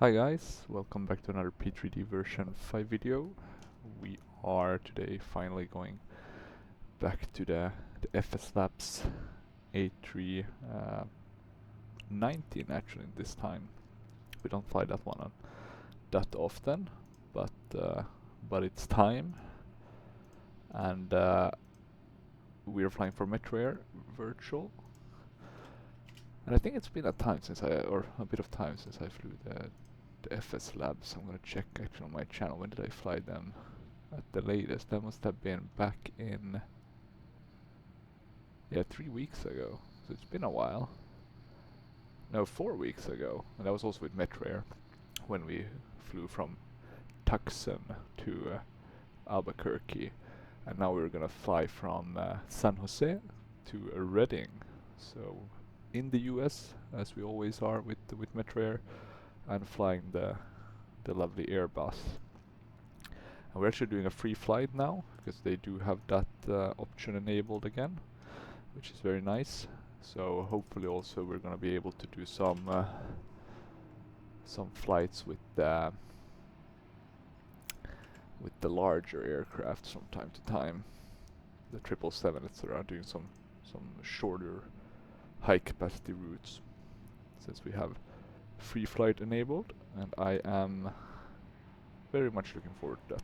Hi guys, welcome back to another P3D version 5 video. We are today finally going back to the FSLabs A319 actually this time. We don't fly that one on that often, but it's time, and we are flying for Metroair Virtual. And I think it's been a bit of time since I flew the FSLabs. I'm gonna check actually on my channel, when did I fly them at the latest? That must have been back in 3 weeks ago, so it's been a while. No, 4 weeks ago, and that was also with Metroair when we flew from Tucson to Albuquerque, and now we're gonna fly from San Jose to Redding, so in the US, as we always are with Metroair, and flying the lovely Airbus. And we're actually doing a free flight now, because they do have that option enabled again, which is very nice. So hopefully also we're gonna be able to do some flights with the larger aircraft from time to time, the 777, etc. Doing some shorter high capacity routes, since we have free flight enabled, and I am very much looking forward to that.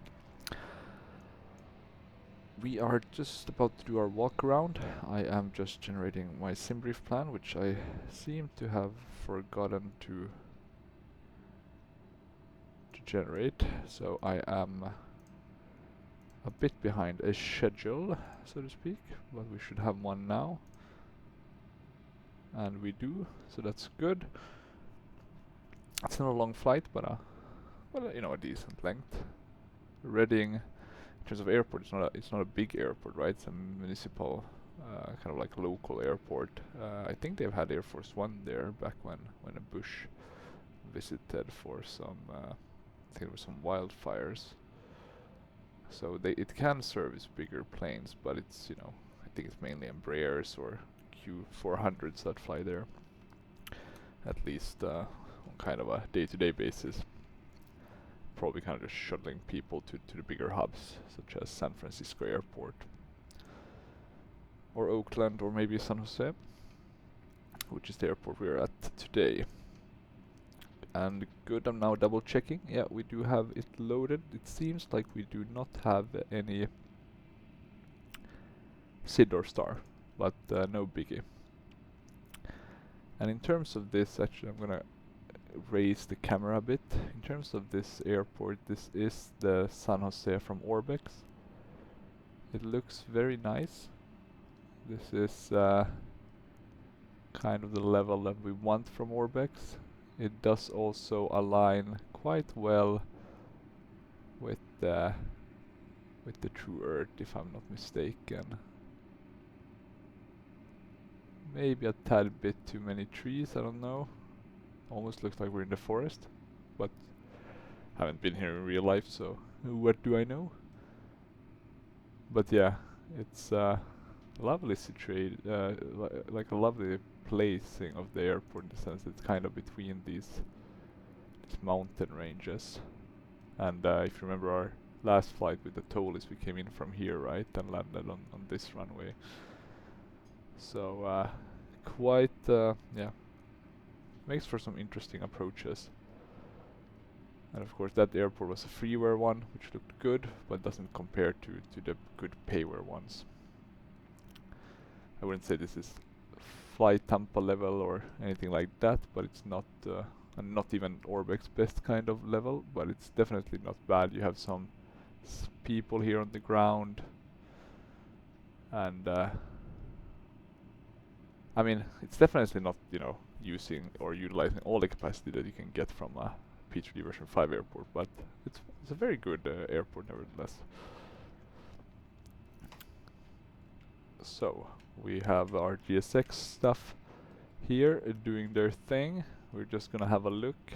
We are just about to do our walk around. I am just generating my sim brief plan, which I seem to have forgotten to generate, so I am a bit behind a schedule, so to speak, but we should have one now, and we do, so that's good. It's not a long flight, but you know, a decent length. Reading, in terms of airport, it's not a big airport, right? It's a municipal, kind of like local airport. I think they've had Air Force One there back when a Bush visited for some, I think there were some wildfires. So it can service bigger planes, but it's, you know, I think it's mainly Embraers or Q400s that fly there, at least on kind of a day-to-day basis. Probably kind of just shuttling people to the bigger hubs, such as San Francisco Airport, or Oakland, or maybe San Jose, which is the airport we're at today. And good, I'm now double checking. Yeah, we do have it loaded. It seems like we do not have any SID or star, but no biggie. And in terms of this, actually I'm gonna raise the camera a bit. In terms of this airport, this is the San Jose from Orbex. It looks very nice. This is kind of the level that we want from Orbex. It does also align quite well with the true Earth, if I'm not mistaken. Maybe a tad bit too many trees, I don't know. Almost looks like we're in the forest, but haven't been here in real life, so what do I know? But yeah, it's a lovely situated, like a lovely placing of the airport, in the sense it's kind of between these mountain ranges. And if you remember our last flight with the Tolis, we came in from here, right, and landed on this runway. So quite, yeah, makes for some interesting approaches. And of course that airport was a freeware one, which looked good, but doesn't compare to the good payware ones. I wouldn't say this is Fly Tampa level or anything like that, but it's not and not even Orbex best kind of level, but it's definitely not bad. You have some people here on the ground, and I mean, it's definitely not, you know, using or utilizing all the capacity that you can get from a P3D version 5 airport, but it's a very good airport nevertheless. So we have our GSX stuff here doing their thing. We're just gonna have a look,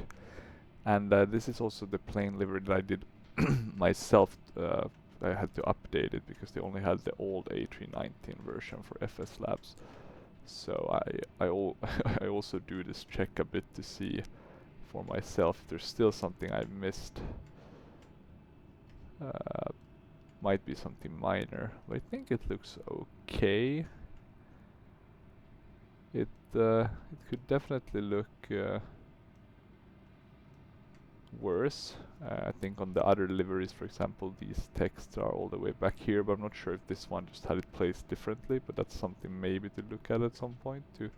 and this is also the plane livery that I did myself. I had to update it because they only had the old A319 version for FSLabs. So I also do this check a bit to see for myself if there's still something I missed. Might be something minor, but I think it looks okay. It could definitely look worse. I think on the other liveries, for example, these texts are all the way back here, but I'm not sure if this one just had it placed differently, but that's something maybe to look at some point to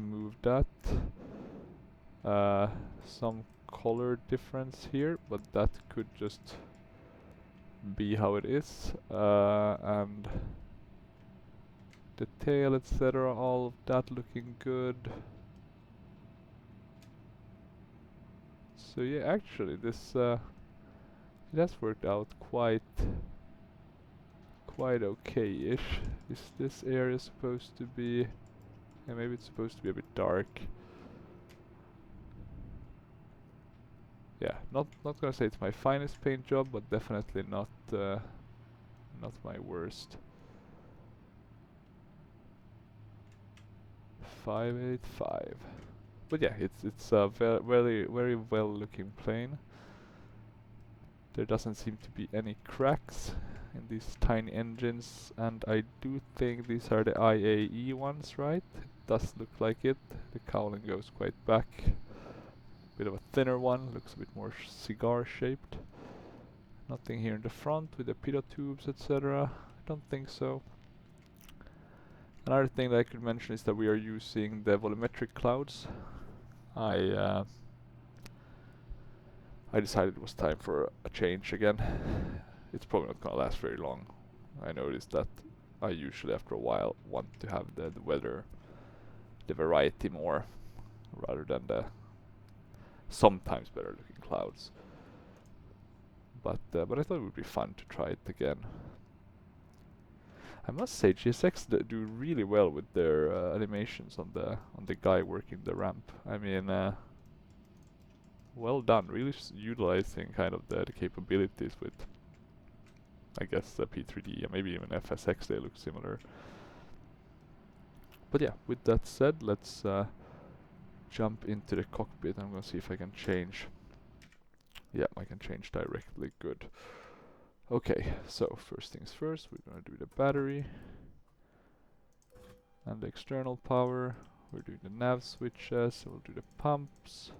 move that. Some color difference here, but that could just be how it is. And the tail, etc., all of that looking good. So yeah, actually this it has worked out quite okay-ish. Is this area supposed to be... yeah, maybe it's supposed to be a bit dark. Yeah, not gonna say it's my finest paint job, but definitely not my worst. 585. But yeah, it's a very well looking plane. There doesn't seem to be any cracks in these tiny engines, and I do think these are the IAE ones, right? It does look like it. The cowling goes quite back. Bit of a thinner one, looks a bit more cigar shaped. Nothing here in the front with the pitot tubes, etc. I don't think so. Another thing that I could mention is that we are using the volumetric clouds. I decided it was time for a change again. It's probably not gonna last very long. I noticed that I usually after a while want to have the weather, the variety more, rather than the sometimes better looking clouds. But I thought it would be fun to try it again. I must say GSX do really well with their animations on the guy working the ramp. I mean, well done, really utilizing kind of the capabilities with, I guess, the P3D and maybe even FSX. They look similar. But yeah, with that said, let's jump into the cockpit. I'm gonna see if I can change. Yeah, I can change directly. Good. Okay, so first things first, we're gonna do the battery and the external power. We're doing the nav switches. We'll do the pumps.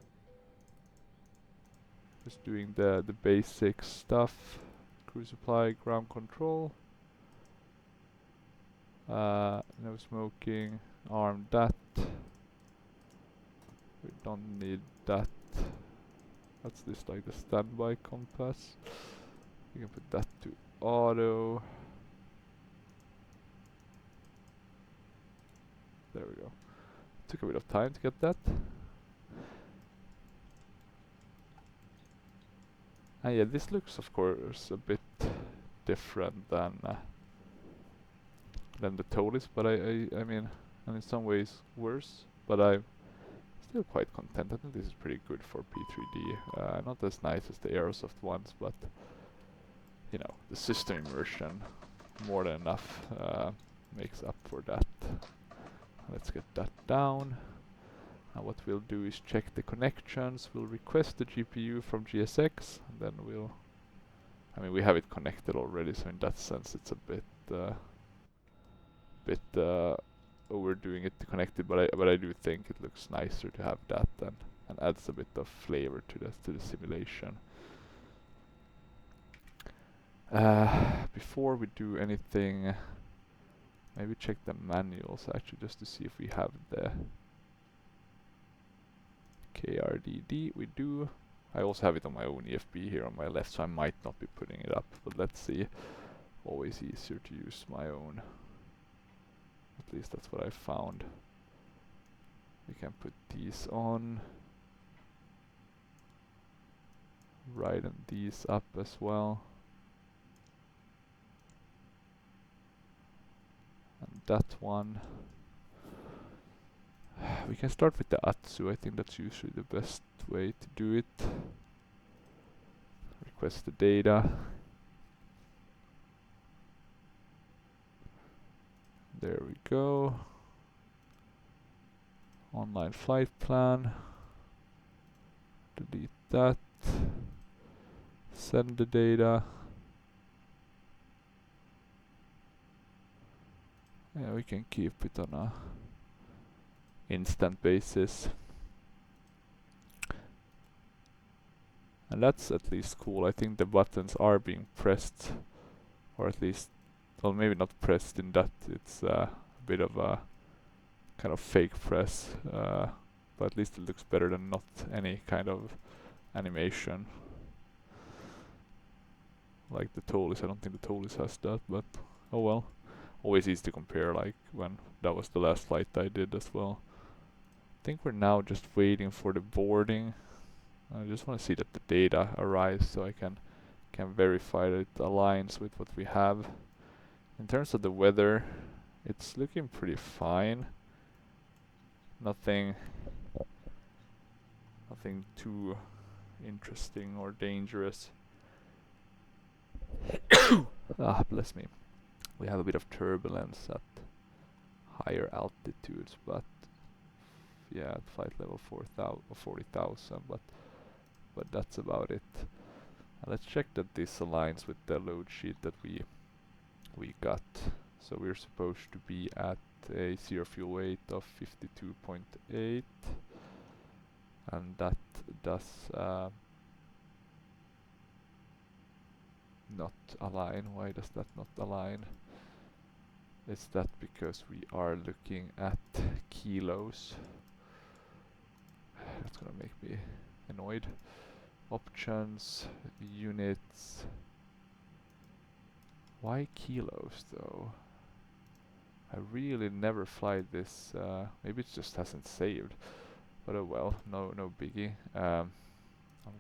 Just doing the basic stuff. Crew supply, ground control. No smoking. Arm that. We don't need that. That's this like the standby compass. We can put that to auto. There we go. Took a bit of time to get that. And yeah, this looks of course a bit different than the Tolis, but I mean, and in some ways worse, but I'm still quite content. I think this is pretty good for P3D. Not as nice as the Aerosoft ones, but you know, the system immersion more than enough makes up for that. Let's get that down. Now what we'll do is check the connections. We'll request the GPU from GSX, and then we'll... I mean, we have it connected already, so in that sense it's a bit overdoing it to connect it, but I do think it looks nicer to have that and adds a bit of flavor to the simulation. Before we do anything, maybe check the manuals actually, just to see if we have the KRDD. We do. I also have it on my own EFB here on my left, so I might not be putting it up, but let's see. Always easier to use my own. At least that's what I found. We can put these on. Widen these up as well. And that one. We can start with the Atsu. I think that's usually the best way to do it. Request the data. There we go. Online flight plan. delete that, send the data. Yeah, we can keep it on a instant basis. And that's at least cool. I think the buttons are being pressed, or at least, well, maybe not pressed in that it's a bit of a kind of fake press, but at least it looks better than not any kind of animation. Like the Tolis, I don't think the Tolis has that, but oh well. Always easy to compare, like when that was the last flight I did as well. I think we're now just waiting for the boarding. I just want to see that the data arrives so I can verify that it aligns with what we have. In terms of the weather, it's looking pretty fine. Nothing too interesting or dangerous. Ah, bless me. We have a bit of turbulence at higher altitudes, but yeah, at flight level 40,000, but that's about it. Let's check that this aligns with the load sheet that we got. So we're supposed to be at a zero fuel weight of 52.8, and that does not align. Why does that not align? Is that because we are looking at kilos? That's gonna make me annoyed. Options, units. Why kilos though? I really never fly this. Maybe it just hasn't saved. But oh well, no biggie. I'm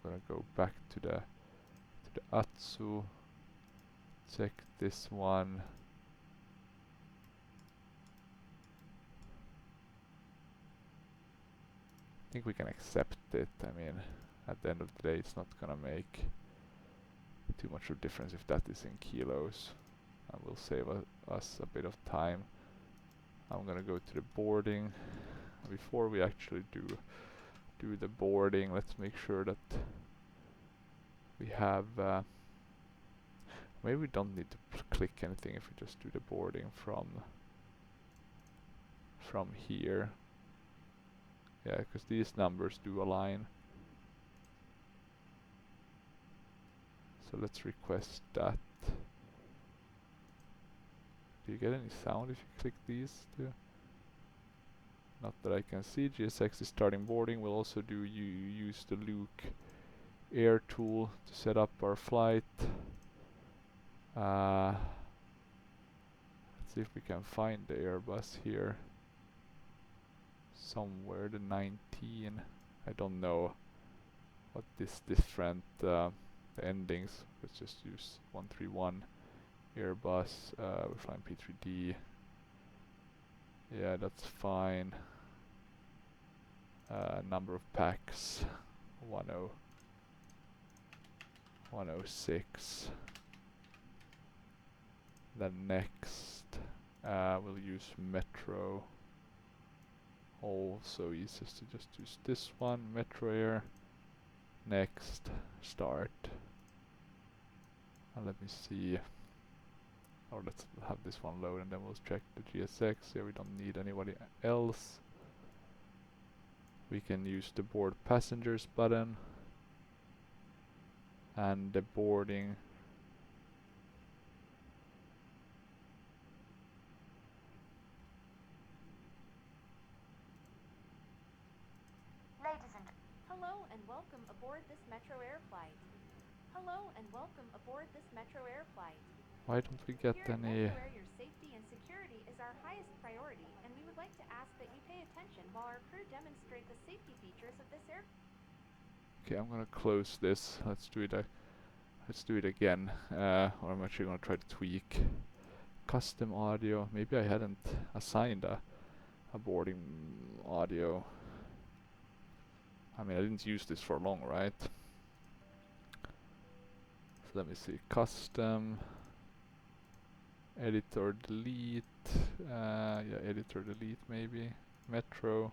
gonna go back to the Atsu. Check this one. I think we can accept it. I mean, at the end of the day, it's not gonna make too much of a difference if that is in kilos. And will save us a bit of time. I'm gonna go to the boarding. Before we actually do the boarding, let's make sure that we have. Maybe we don't need to click anything if we just do the boarding from here. Yeah, because these numbers do align. So let's request that. Do you get any sound if you click these two? Not that I can see. GSX is starting boarding. We'll also use the Luke Air tool to set up our flight. Let's see if we can find the Airbus here. Somewhere, the 19. I don't know what this different the endings. Let's just use 131 Airbus. We're flying P3D. Yeah, that's fine. Number of packs 106. Then next we'll use Metro. Also easiest to just use this one, Metroair. Next, start. And let me see. Or let's have this one load and then we'll check the GSX. Yeah, we don't need anybody else. We can use the board passengers button. And the boarding. Hello and welcome aboard this Metroair flight. Hello and welcome aboard this Metroair flight. Why don't we get Here any? at Metroair, your safety and security is our highest priority, and we would like to ask that you pay attention while our crew demonstrate the safety features of this air. Okay, I'm gonna close this. Let's do it. Let's do it again. Or I'm actually gonna try to tweak custom audio. Maybe I hadn't assigned a boarding audio. I mean, I didn't use this for long, right? So let me see. Custom. Editor delete. Yeah, editor delete maybe. Metro.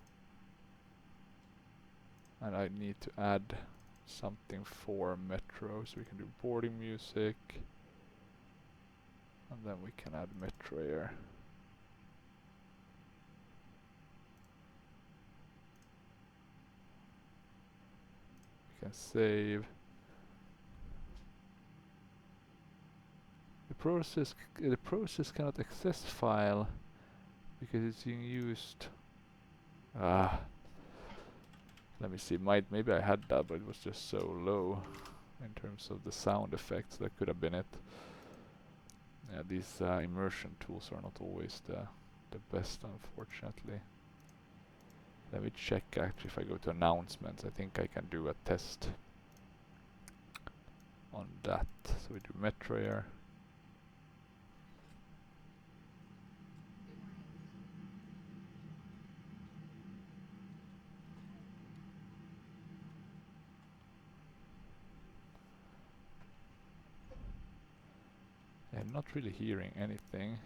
And I need to add something for Metro, so we can do boarding music, and then we can add Metroair. We can save. The process cannot access file because it's being used. Let me see. Maybe I had that, but it was just so low in terms of the sound effects. That could have been it. Yeah, these immersion tools are not always the best, unfortunately. Let me check actually if I go to announcements. I think I can do a test on that. So we do Metroair. I'm not really hearing anything.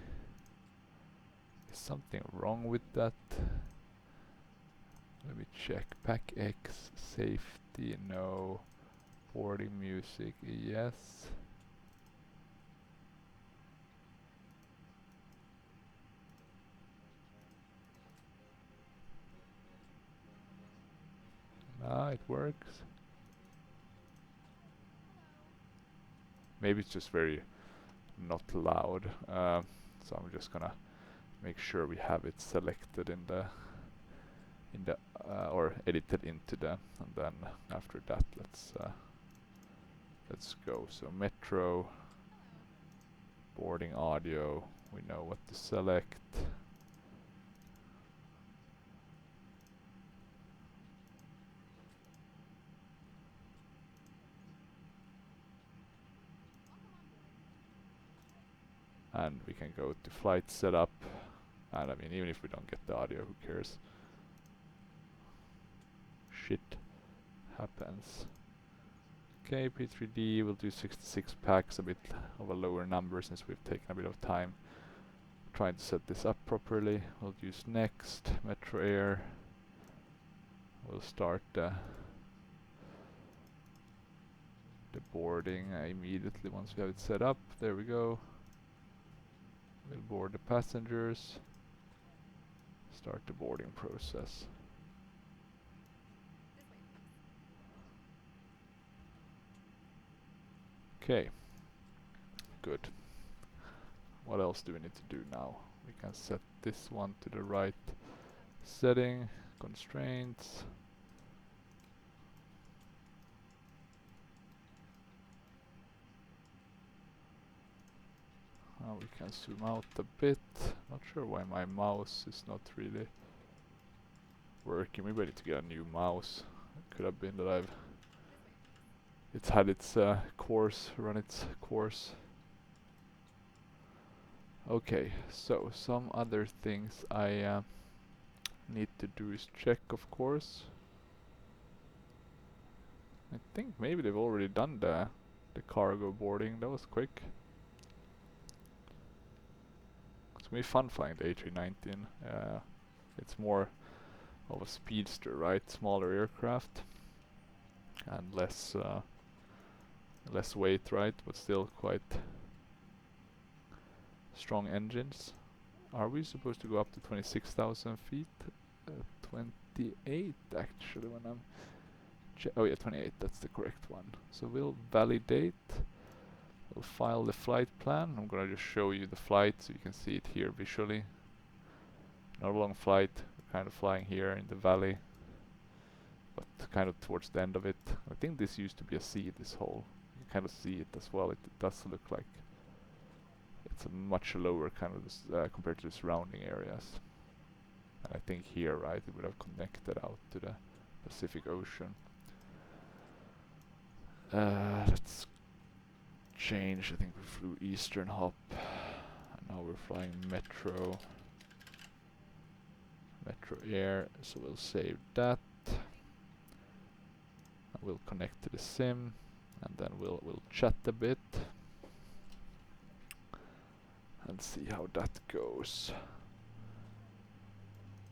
Is something wrong with that? Let me check. Pack X, safety, no. Boarding music, yes. It works. Maybe it's just very not loud. So I'm just gonna make sure we have it selected in the or edited into the, and then after that let's go. So Metro, boarding audio, we know what to select. And we can go to flight setup, and I mean, even if we don't get the audio, who cares? Shit happens. Okay, P3D, we'll do 66 packs, a bit of a lower number since we've taken a bit of time trying to set this up properly. We'll use next, Metroair. We'll start the boarding immediately once we have it set up. There we go. We'll board the passengers. Start the boarding process. Okay, good. What else do we need to do now? We can set this one to the right setting, constraints. We can zoom out a bit. Not sure why my mouse is not really working. Maybe I need to get a new mouse. It could have been that it's had its course, run its course. Okay, so some other things I need to do is check, of course. I think maybe they've already done the cargo boarding. That was quick. It's gonna be fun flying the A319. It's more of a speedster, right? Smaller aircraft and less weight, right? But still quite strong engines. Are we supposed to go up to 26,000 feet? 28 actually when I'm oh yeah, 28, that's the correct one. So we'll validate. We'll file the flight plan. I'm gonna just show you the flight so you can see it here visually. Not a long flight. We're kind of flying here in the valley, but kind of towards the end of it. I think this used to be a sea, this hole. You can kind of see it as well. It does look like it's a much lower kind of compared to the surrounding areas. And I think here, right, it would have connected out to the Pacific Ocean. Let's change. I think we flew Eastern Hop, and now we're flying Metroair. So we'll save that. And we'll connect to the sim, and then we'll chat a bit and see how that goes.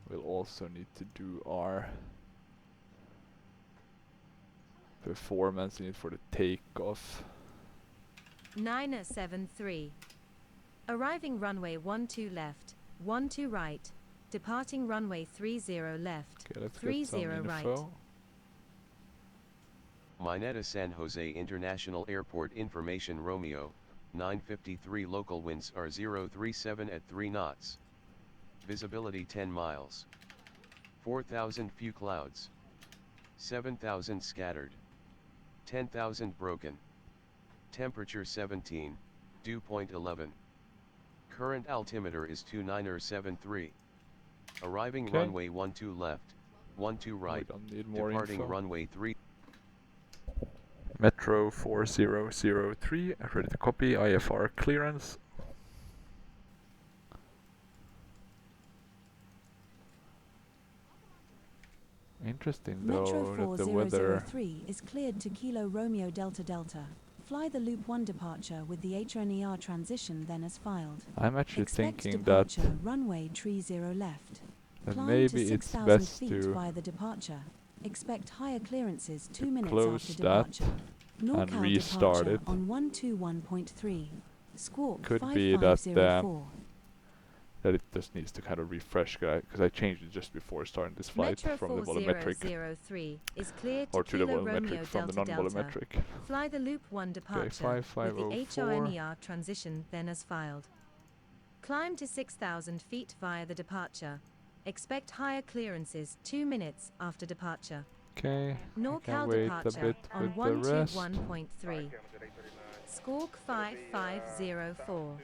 We'll also need to do our performance you need for the takeoff. 973. Arriving runway 12 left, 12 right. Departing runway 30 left, Okay, let's 30 get some right. info. Mineta San Jose International Airport information Romeo, 953 local winds are 037 at 3 knots. Visibility 10 miles. 4,000 few clouds. 7,000 scattered. 10,000 broken. Temperature 17, dew point 11. Current altimeter is 2973. Arriving Okay. runway 12 left, 12 right. We don't need more Departing info. runway 3. Metro 4003, ready to copy, IFR clearance. Interesting Metro though that the weather... 4003 is cleared to Kilo Romeo Delta Delta. Fly the Loop 1 departure with the HNER transition then as filed. I'm actually Expect thinking that, departure runway 30 left. that Climb maybe to it's 6,000 best feet to via the departure. Expect higher clearances 2 minutes close after that departure. NorCal restart departure it. on 121.3. Squawk Could be that 5504. that it just needs to kind of refresh, because I changed it just before starting this flight Metro from the volumetric 4003 is cleared to or to the Kilo Romeo volumetric from the Delta Delta. non-volumetric. Fly the Loop 1 departure with the 5504. HONER transition then as filed. Climb to 6,000 feet via the departure. Expect higher clearances 2 minutes after departure. Okay, I NorCal can wait a departure bit on with the rest. 121.3. Squawk 5504.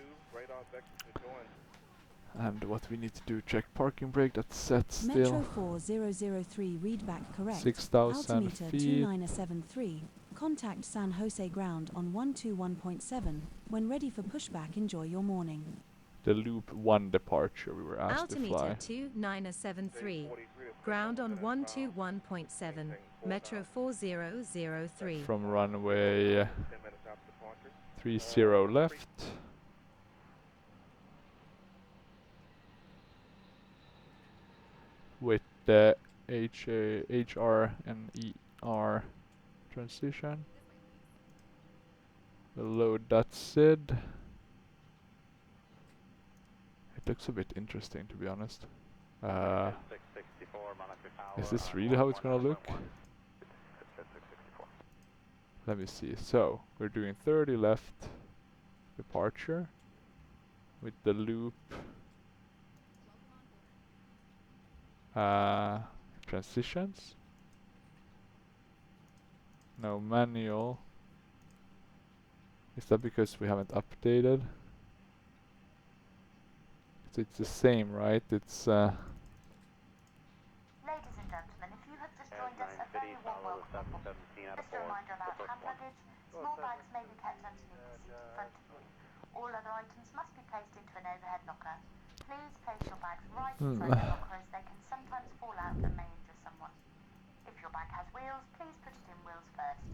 And what we need to do, check parking brake, that's set Metro still. 4003 readback correct. 6,000 Altimeter feet. 2973. Contact San Jose ground on 121.7. When ready for pushback, enjoy your morning. The Loop 1 departure we were asked to Altimeter fly. 2973. Ground on 121.7. Metro 4003. From runway 30 left. With the HR and ER transition. We'll load that SID. It looks a bit interesting, to be honest. Is this really how it's gonna look? Let me see. So, we're doing 30 left departure with the loop transitions. No manual. Is that because we haven't updated? It's the same, right? It's Ladies and gentlemen, if you have just joined us, a very warm welcome. Just a reminder about hand luggage. Small bags may be kept underneath the seat in front of you. All other items must be placed into an overhead locker. Please place your bags right inside the locker as they can sometimes fall out and may injure someone. If your bag has wheels, please put it in wheels first.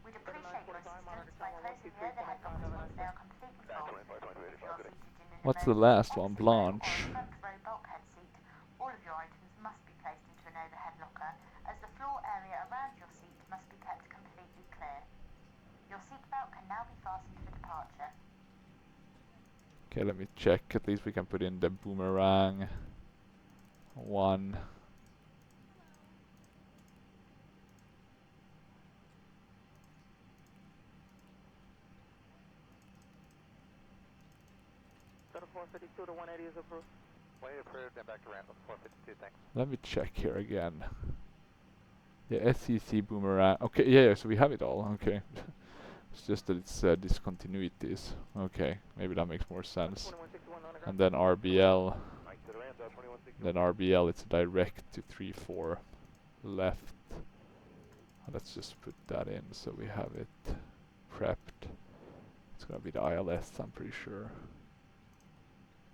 We'd appreciate your assistance by closing the overhead lockers once they are completely full. If you are seated in an what's the emergency last one? exit row or Blanche. a front row bulkhead seat, all of your items must be placed into an overhead locker, as the floor area around your seat must be kept completely clear. Your seatbelt can now be fastened for departure. Okay, let me check. At least we can put in the boomerang one. Center 452 to 180 is approved. Way approved and back to ramp 452, thanks. Let me check here again. Yeah, SEC boomerang. Okay, yeah, so we have it all. Okay. It's just that it's discontinuities. Okay, maybe that makes more sense. And then RBL. Then RBL, it's direct to 3-4 left. Let's just put that in so we have it prepped. It's gonna be the ILS, I'm pretty sure.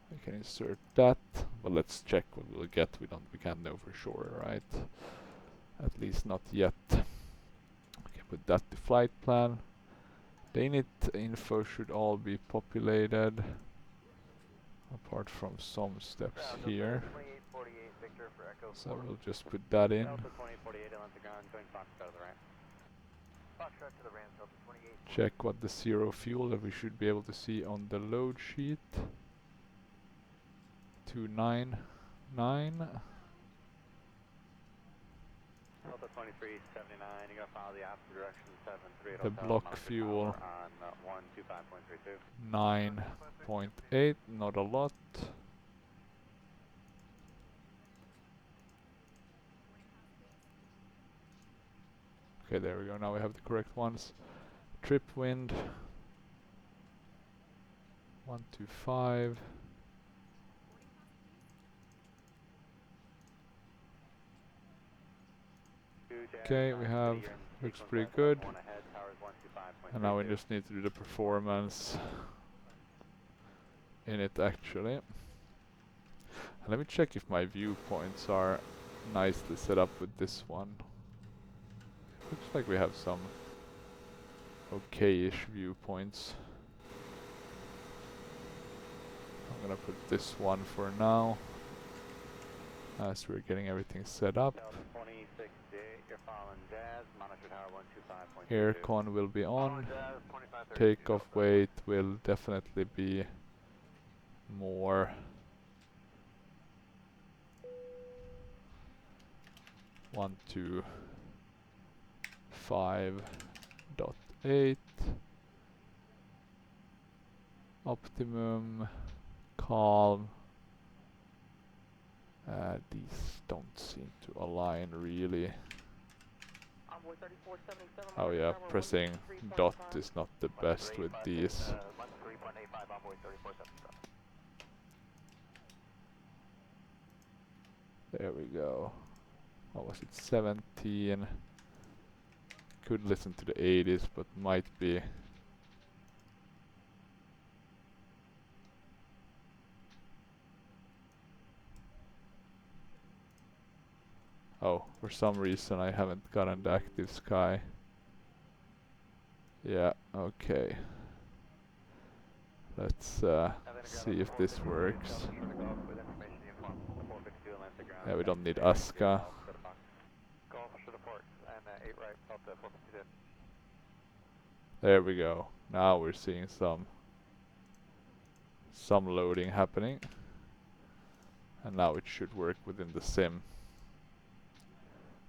We can insert that, but let's check what we'll get. We can't know for sure, right? At least not yet. Okay, put that to flight plan. The init info should all be populated, apart from some steps here. So we'll just put that in. check what the zero fuel that we should be able to see on the load sheet. 299. Delta 2379, you're going to follow the opposite direction, 73 The block fuel on 125.32. 9.8, not a lot. Okay, there we go. Now we have the correct ones. Trip wind 125. Okay, we have, looks pretty good. And now we just need to do the performance in it actually. And let me check if my viewpoints are nicely set up with this one. Looks like we have some okay-ish viewpoints. I'm gonna put this one for now as we're getting everything set up. Aircon will be on. Takeoff weight will definitely be more. One, 2, 5.8. Optimum, calm. These don't seem to align really. Oh yeah, pressing dot is not the best with these. There we go. What was it? 17. Could listen to the 80s, but might be. Oh, for some reason I haven't gotten the active sky. Yeah, okay. Let's see if this works. Yeah, we don't need ASCA. There we go. Now we're seeing some loading happening. And now it should work within the sim.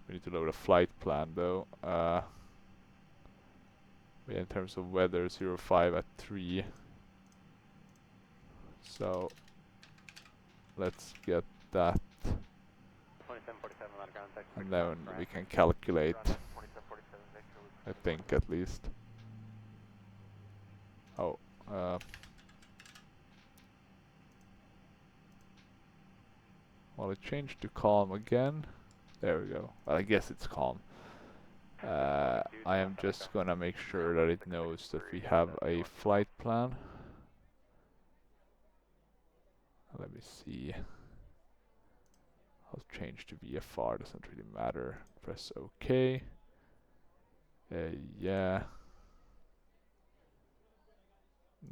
We need to load a flight plan though. In terms of weather, 05 at 3. So let's get that. And then we can calculate. I think at least. Oh, well, it changed to calm again. There we go. Well, I guess it's calm. I am just gonna make sure that it knows that we have a flight plan. Let me see. I'll change to VFR, doesn't really matter. Press OK. Yeah.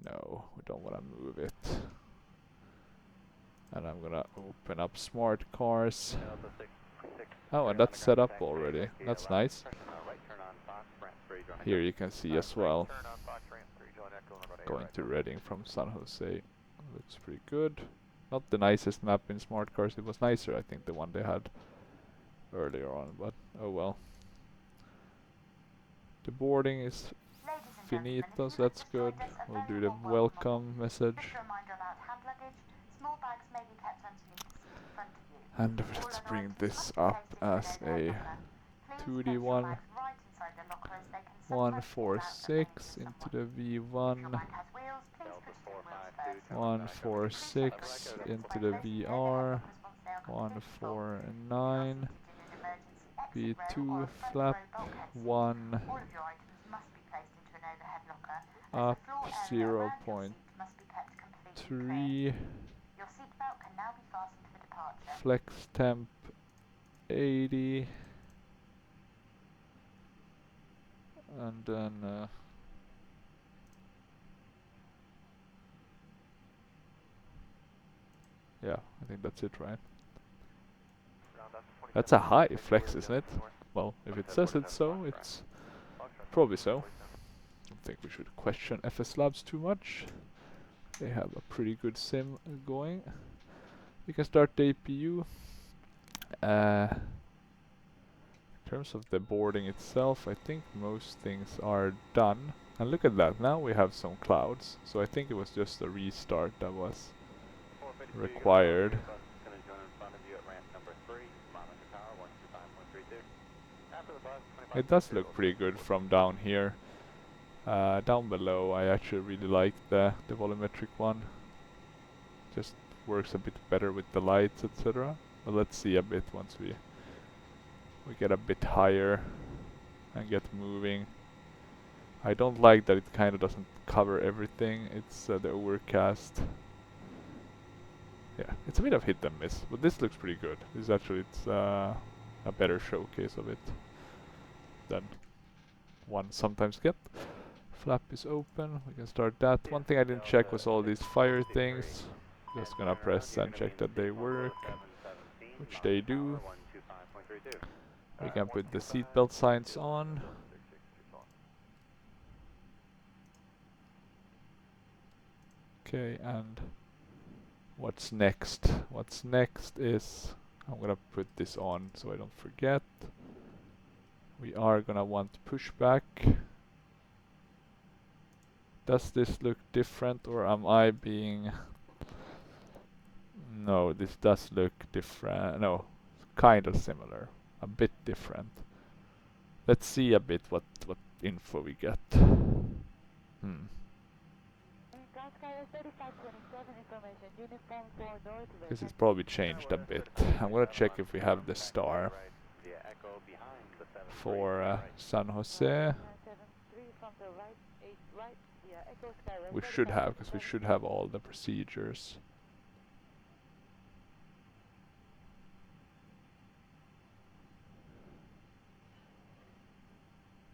No, we don't want to move it. And I'm gonna open up smart cars. Oh, and that's set up already. That's nice. Here you can see as well. Going to Reading from San Jose. Looks pretty good. Not the nicest map in smart cars. It was nicer, I think, the one they had earlier on, but oh well. The boarding is finito, so that's good. We'll do the welcome message. And let's bring this up as a 2D one. 146 into the V1. 146 into the VR. 149. V2 flap 1 up 0.3. Flex temp 80. And then yeah, I think that's it, right? That's a high flex, isn't it? Well, if it says it so, it's Probably so. Don't think we should question FSLabs too much. They have a pretty good sim going. We can start the APU. In terms of the boarding itself, I think most things are done. And look at that, now we have some clouds. So I think it was just a restart that was required. It does look pretty good from down here. Down below, I actually really like the volumetric one. Just works a bit better with the lights, etc. But let's see a bit once we get a bit higher and get moving. I don't like that it kind of doesn't cover everything. It's the overcast. Yeah, it's a bit of hit and miss, but this looks pretty good. This actually, it's a better showcase of it than one sometimes get. Flap is open, we can start that. One thing I didn't check was all these fire things. Just gonna press and check that they work, which they do. We can put the seatbelt signs on. Okay, and what's next? What's next is, I'm gonna put this on so I don't forget. We are gonna want pushback. Does this look different, or am I being... No, this does look different. No, kind of similar. A bit different. Let's see a bit what info we get. This is probably changed a bit. I'm gonna check if we have the star for San Jose. We should have, because we should have all the procedures.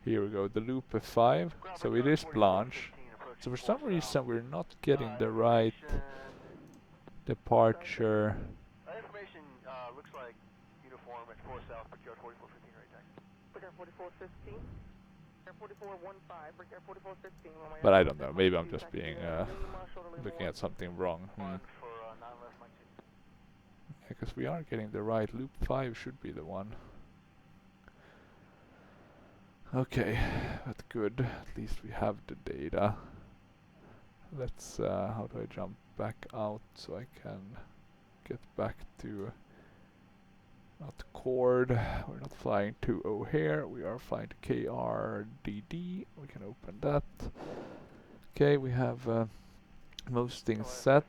Here we go, the loop F5. So it is Blanche. So for some reason we're not getting the right departure. Information looks like uniform at 4 South, Brickyard 4415 right taxi. Brickyard 4415. 4415, Brickyard 4415. But I don't know, maybe I'm just being looking at something wrong. Because we are getting the right loop 5 should be the one. Okay, that's good. At least we have the data. Let's, how do I jump back out so I can get back to, not Cord, we're not flying to O'Hare, we are flying to KRDD, we can open that. Okay, we have most things set.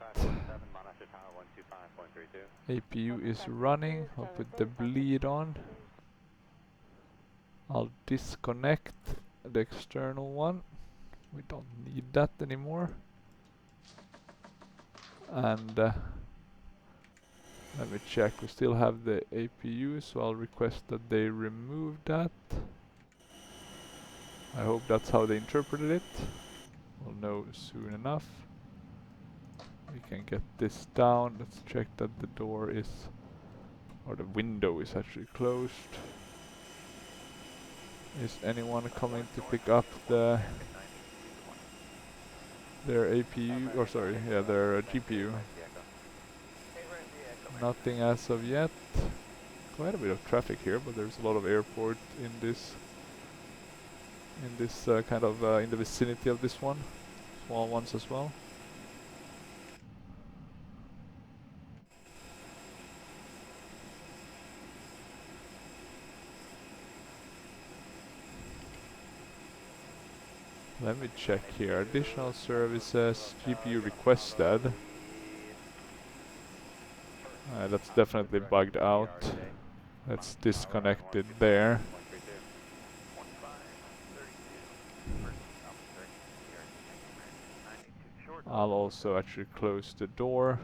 APU is running, I'll put the bleed on. I'll disconnect the external one. We don't need that anymore. And let me check, we still have the APU, so I'll request that they remove that. I hope that's how they interpreted it. We'll know soon enough. We can get this down. Let's check that the door is, or the window is actually closed. Is anyone coming to pick up their APU, or sorry, yeah, their GPU? Nothing as of yet. Quite a bit of traffic here, but there's a lot of airport in this kind of in the vicinity of this one. Small ones as well. Let me check here. Additional services, GPU requested. That's definitely bugged out. Let's disconnect it there. I'll also actually close the door.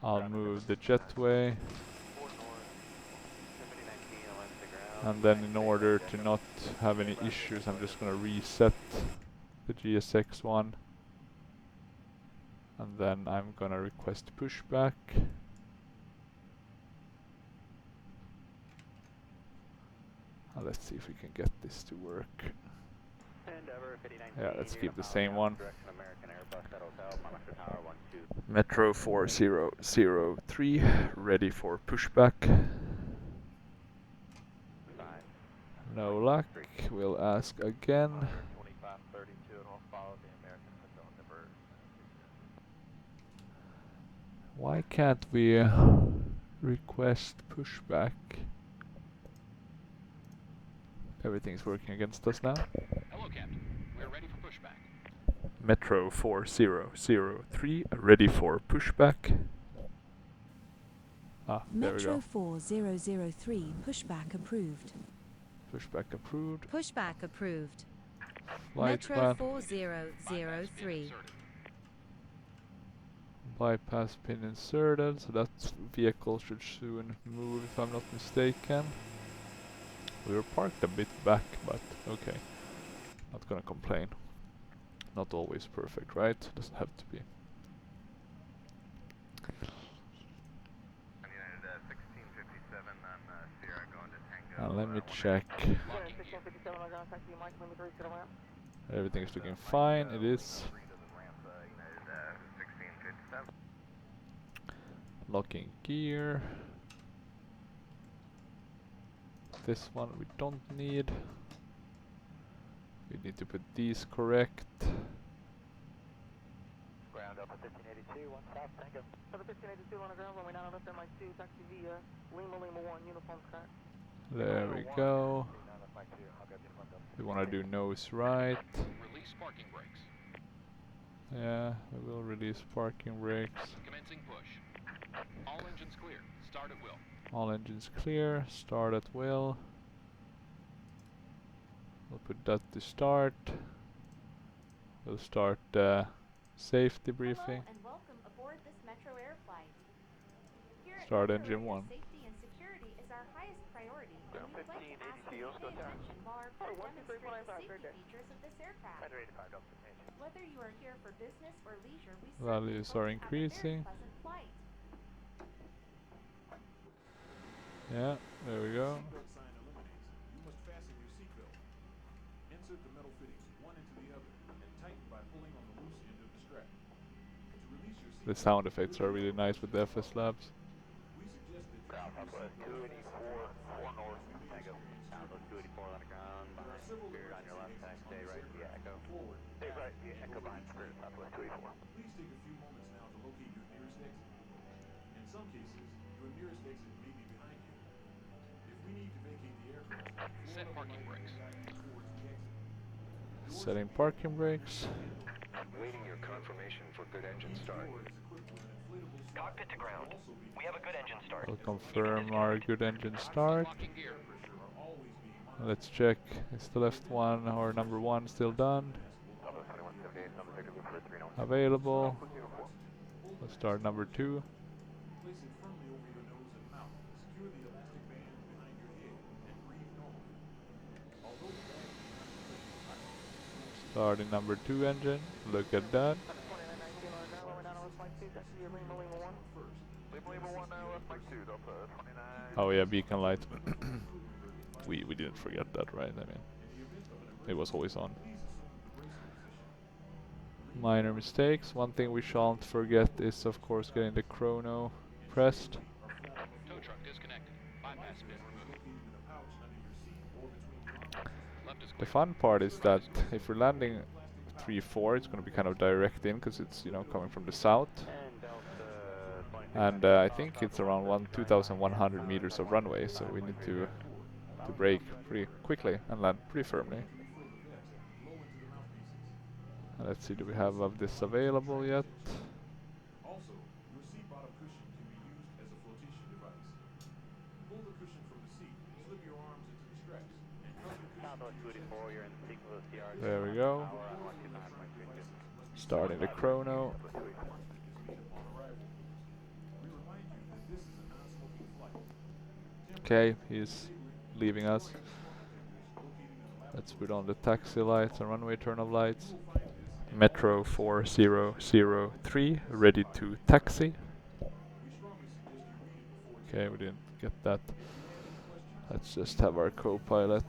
I'll move the jetway. And then in order to not have any issues, I'm just gonna reset the GSX one. And then I'm gonna request pushback. Let's see if we can get this to work. Yeah, let's keep the same one. Metro 4003, ready for pushback. No luck, we'll ask again. Why can't we request pushback? Everything's working against us now. Hello, Captain. We're ready for pushback. Metro 4003, ready for pushback. Ah, there we Metro go. 4003, pushback approved. Pushback approved. Pushback approved. Flight Metro plan. 4003. Bypass pin inserted, so that vehicle should soon move if I'm not mistaken. We were parked a bit back, but okay. Not gonna complain. Not always perfect, right? Doesn't have to be. Now let me check. Everything is looking fine, it is. Locking gear. This one we don't need. We need to put these correct. Ground up at 1582, one stop, thank you. For the 1582 on the ground, runway 9 left, MI 2, taxi via Lima 1, uniform cut. There we go. We want to do nose right. Release parking brakes. Yeah, we will release parking brakes. Commencing push. All engines clear. Start at will. All engines clear. Start at will. We'll put that to start. We'll start safety briefing. Hello and welcome aboard this Metroair flight. Here at Start Metroair, engine 1. safety and security is our highest priority, and we would like to ask you to pay attention while our crew demonstrates the safety features of this aircraft. Whether you are here for business or leisure, we certainly Values hope are you have a very increasing. pleasant flight. Yeah, there we go. Seatbelt sign eliminates. You must fasten your seatbelt. Insert the metal fittings one into the other and tighten by pulling on the loose end of the strap. To release your The seatbelt, sound effects are really nice with the FSLabs. we suggest that you use your seatbelt fasten. 284 north, tango. Southwest 284 on the ground, behind Spirit on your left, tank, stay right via Echo. Forward. Stay right via Echo behind Spirit, Southwest 284. Please take a few moments now to locate your nearest exit. In some cases, your nearest exit may be behind you. If we need to vacate the aircraft, Set parking brakes. towards the exit. Setting parking brakes. Waiting your confirmation for good engine start. Cockpit to ground. We have a good engine start. We'll confirm our good engine start. Locking gear. Let's check. Is the left one or number 1 still done? Available. Let's start number 2. Place it firmly over your nose and mouth. Secure the elastic band behind your head and breathe normally. Although the bag is not Starting number 2 engine. Look at that. Oh yeah, beacon light. we didn't forget that, right? I mean, it was always on. Minor mistakes. One thing we shan't forget is, of course, getting the chrono pressed. Tow truck disconnected. Bypass pin removed. Left is The clear. fun part is that if we're landing 3-4, it's going to be kind of direct in because it's, you know, coming from the south. And I think it's around 2,100 meters of runway, so we need to brake pretty quickly and land pretty firmly. And let's see, do we have of this available yet? Also, your seat bottom cushion can be used as a flotation device. Pull the cushion from the seat, slip your arms into the straps, and cuff the cushion to your chest. There we go. Starting the chrono. Okay, he's leaving us. Let's put on the taxi lights and runway turn-off lights. Metro 4003, ready to taxi. Okay, we didn't get that. Let's just have our co-pilot.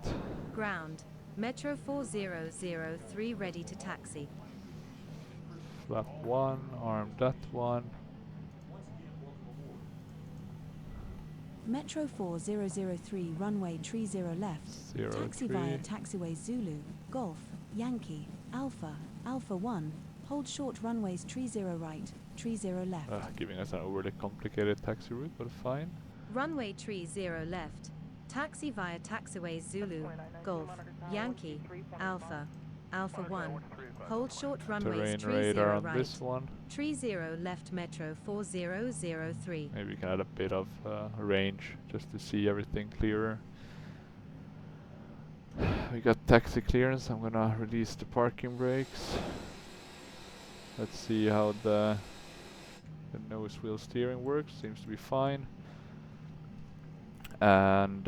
Ground. Metro 4003 ready to taxi. Flap 1, arm that one. Metro 4003 runway 30 left. Taxi via taxiway Zulu, Golf, Yankee, Alpha, Alpha 1. Hold short runways 30 right, 30 left. Giving us an overly complicated taxi route, but fine. Runway 30 left. Taxi via taxiway Zulu, Golf, Yankee, Alpha, Alpha 1. Hold short runways Terrain 30 radar on right. this one. 30 left Metro 4003. Maybe we can add a bit of range just to see everything clearer. We got taxi clearance. I'm gonna release the parking brakes. Let's see how the nose wheel steering works. Seems to be fine. And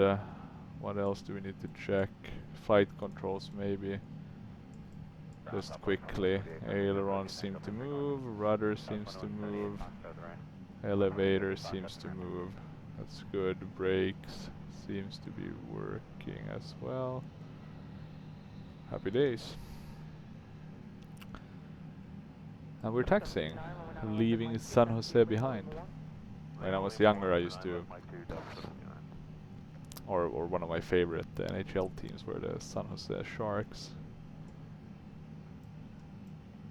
what else do we need to check? Flight controls maybe. Just quickly. Ailerons seem to move. Rudder seems to move. Elevator seems to move. That's good. Brakes seems to be working as well. Happy days. And we're taxiing, leaving San Jose behind. When I was younger, I used to, or one of my favorite NHL teams were the San Jose Sharks.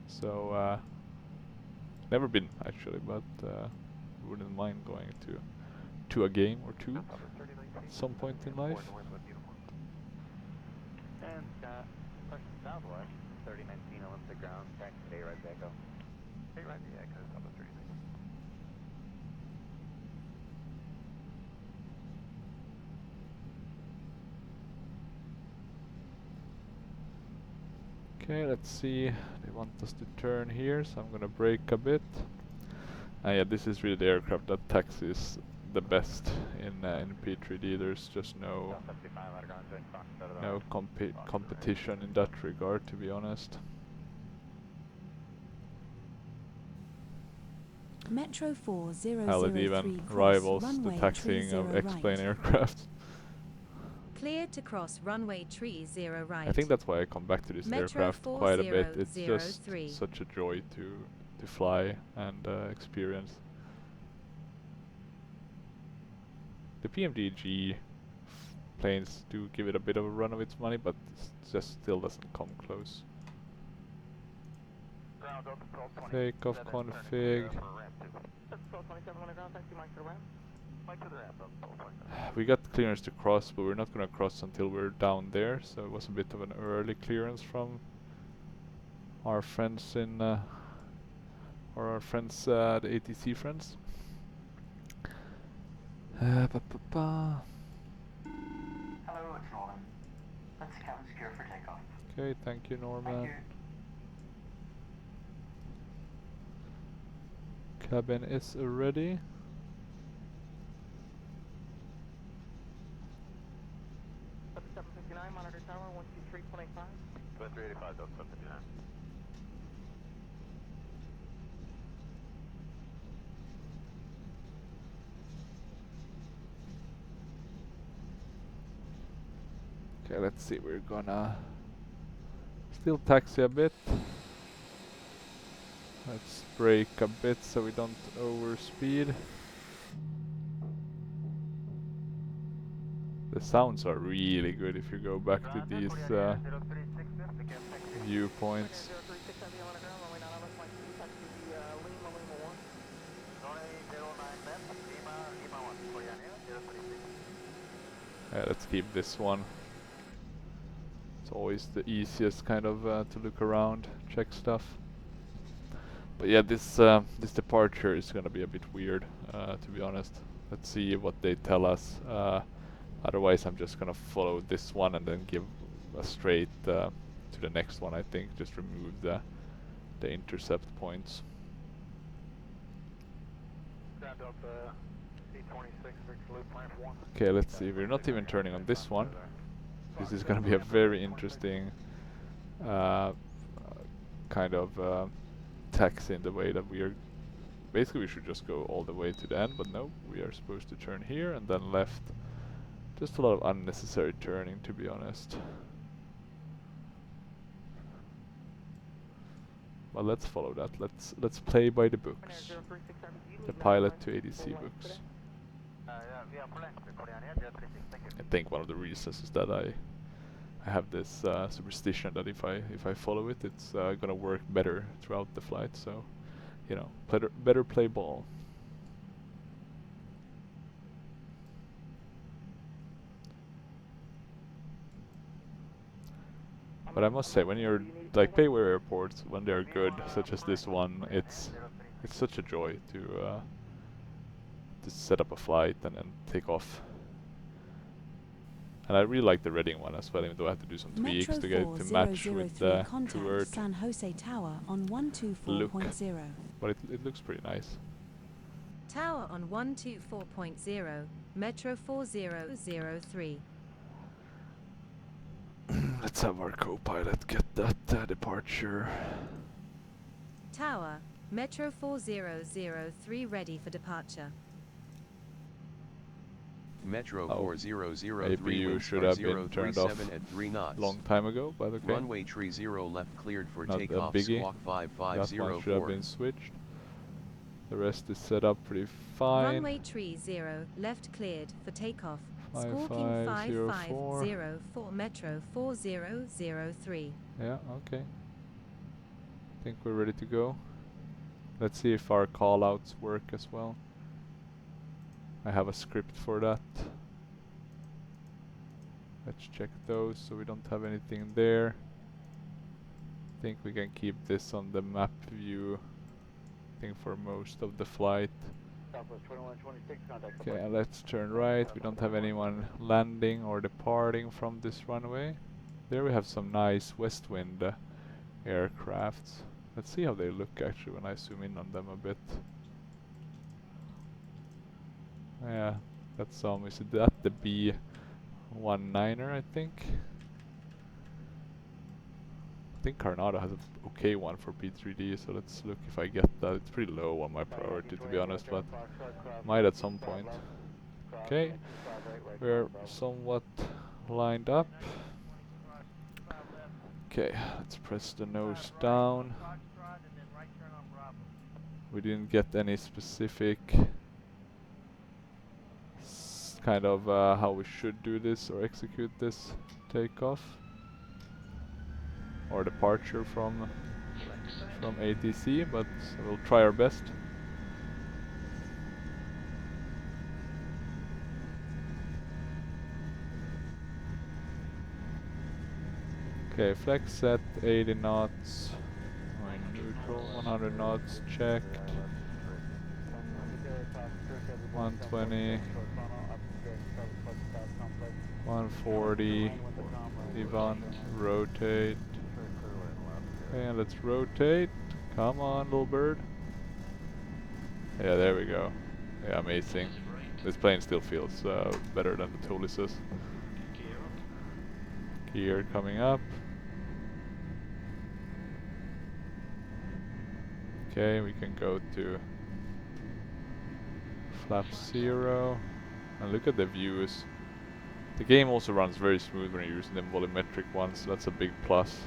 So never been actually, but wouldn't mind going to a game or two at some point in life. And southwest, 3019 Olympic ground, taxi stay right back up. Stay right back, because it's up to 36. Okay, let's see. They want us to turn here, so I'm gonna brake a bit. Yeah, this is really the aircraft that taxis the best in P3D. There's just no competition in that regard, to be honest. Metro 4003 Hell, it even rivals the taxiing of X-plane aircraft. Cleared to cross runway 30 right. I think that's why I come back to this Metro aircraft quite a bit. It's just 4003. such a joy to fly and experience. The PMDG planes do give it a bit of a run of its money, but it just still doesn't come close. Takeoff config. We got clearance to cross, but we're not gonna cross until we're down there, so it was a bit of an early clearance from our friends in the ATC friends. Hello, it's Norman. Let's cabin secure for takeoff. Okay, thank you, Norman. Thank you. Cabin is ready. Monitor tower 123.85. 2385, Delta 759. Okay, let's see, we're gonna still taxi a bit. Let's brake a bit so we don't overspeed. The sounds are really good if you go back to these viewpoints. Yeah, let's keep this one. It's always the easiest kind of to look around, check stuff. But yeah, this departure is gonna be a bit weird, to be honest. Let's see what they tell us. Otherwise, I'm just gonna follow this one and then give a straight to the next one. I think just remove the intercept points. Okay, let's see. We're not even turning on this one. This is going to be a very interesting kind of taxi in the way that we are. Basically, we should just go all the way to the end, but no, we are supposed to turn here and then left. Just a lot of unnecessary turning, to be honest. But let's follow that. Let's play by the books. The pilot to ADC books. I think one of the reasons is that I have this superstition that if I follow it, it's gonna work better throughout the flight. So, you know, better play ball. But I must say, when you're like payware airports, when they're good, such as this one, it's such a joy to set up a flight and then take off. And I really like the Reading one as well, even though I have to do some tweaks to get it to match with the True Earth San Jose Tower on look. 124.0. But it looks pretty nice. Tower on 124.0, Metro 4003. Let's have our co-pilot get that departure. Tower, Metro 4003 ready for departure. Metro Oh, 4003 APU winds should are have been turned off 037 at 3 knots. long time ago, but okay. Runway tree 0 left cleared for Not takeoff. a biggie. Squawk That one should have 5504. been switched. The rest is set up pretty fine. Runway tree 0 left cleared for takeoff. Squawking 5504. 5504 Metro 4003. Yeah, okay. I think we're ready to go. Let's see if our callouts work as well. I have a script for that. Let's check those so we don't have anything there. I think we can keep this on the map view, I think, for most of the flight. Okay, and let's turn right. We don't have anyone landing or departing from this runway. There we have some nice west wind aircrafts. Let's see how they look actually when I zoom in on them a bit. Yeah, that's some. Is that the B19er, I think? I think Carnado has an okay one for P3D, so let's look if I get that. It's pretty low on my priority, to be honest, but might at some point. Okay, we're somewhat lined up. Okay, let's press the nose down. We didn't get any specific kind of how we should do this or execute this takeoff or departure from ATC, but we'll try our best. Okay, flex set 80 knots. Going neutral, 100 knots checked. 120. 140. Ivan, rotate. Okay, and let's rotate. Come on, little bird. Yeah, there we go. Yeah, amazing. This plane still feels better than the Tulises. Gear coming up. Okay, we can go to flap 0 and look at the views. The game also runs very smooth when you're using the volumetric ones, so that's a big plus.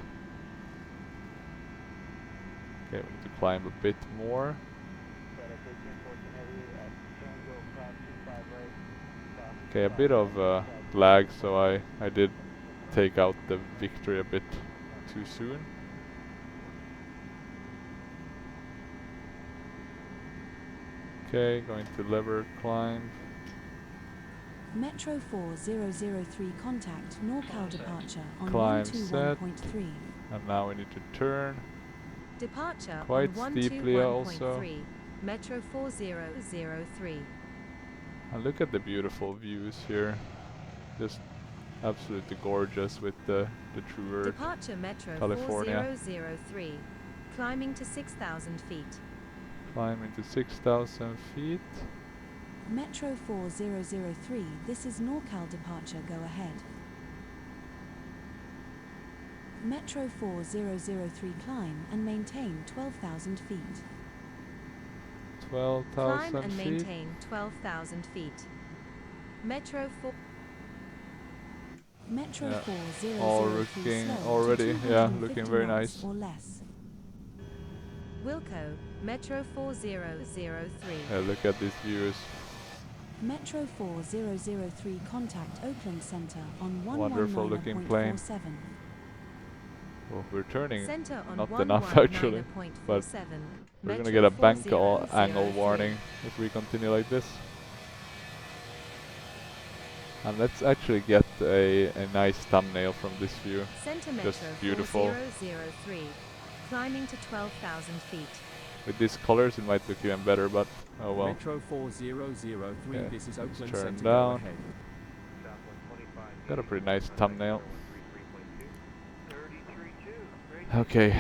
Okay, we need to climb a bit more. Okay, a bit of lag, so I did take out the victory a bit too soon. Okay, going to lever climb. Metro 4003 contact NorCal departure on Climb set. 121.3. And now we need to turn. Departure Quite on steeply 121.3, also. Metro 4003. And look at the beautiful views here. Just absolutely gorgeous with the True Earth. Departure Metro California. 4003. Climbing to 6,000 feet. Climbing to 6,000 feet. Metro 4003, this is NorCal departure, go ahead. Metro 4003 climb and maintain 12,000 feet. 12,000 Climb and feet. maintain 12,000 feet. Metro 4. Metro Yeah. 4003 All looking slow to already, yeah, 250 looking very knots nice. or less. Wilco, Metro 4003. Yeah, look at these views. Metro 4003 contact Oakland Center on Wonderful looking plane. 119.47. Oh, we're turning Center on not enough actually, but 119.47. we're gonna Metro get a bank 4003. angle warning if we continue like this. And let's actually get a nice thumbnail from this view. Center Just Metro beautiful. 4003. Climbing to 12,000 feet. With these colors it might look even better, but oh well. Metro 4003, Okay, this is let's Oakland turn Center, down. go ahead. Got a pretty nice thumbnail. Okay,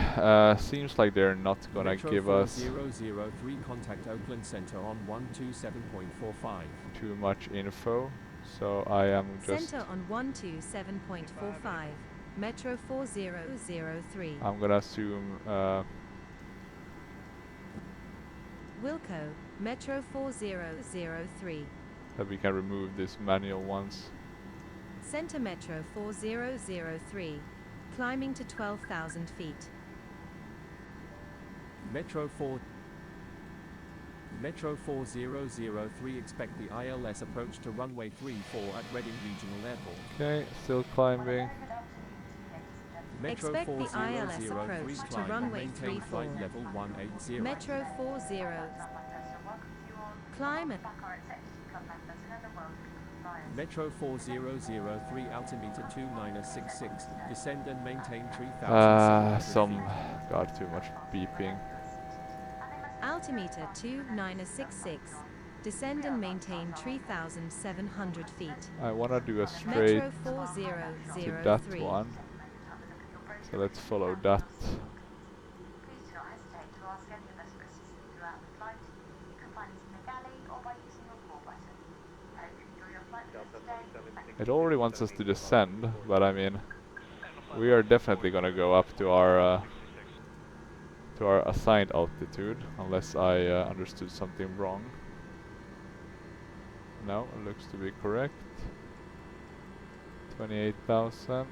seems like they're not gonna Metro give us 4003, contact Oakland Center on 127.45. too much info, so I am just Center on 127.45. Metro 4003. I'm gonna assume Wilco, Metro 4003. that we can remove these manual ones. Center Metro 4003. Climbing to 12,000 feet. Metro 4003, expect the ILS approach to runway 34 at Reading Regional Airport. Okay, still climbing. Metro Expect the ILS 4003, approach to climb and runway maintain 34. flight level 180. Metro 40. Climb and Metro 4003, altimeter 2966, descend and maintain 3,700 feet. God, too much beeping. altimeter 2966. Descend and maintain 3,700 feet. I wanna do a straight Metro to that 4003. one. So let's follow that. Please do not hesitate to ask any of us for assistance throughout the flight. You can find us in the galley or by using your call button. I hope you enjoy your flight with us today. It already wants us to descend, but I mean, we are definitely gonna go up to our assigned altitude, unless I understood something wrong. No, it looks to be correct. 28,000.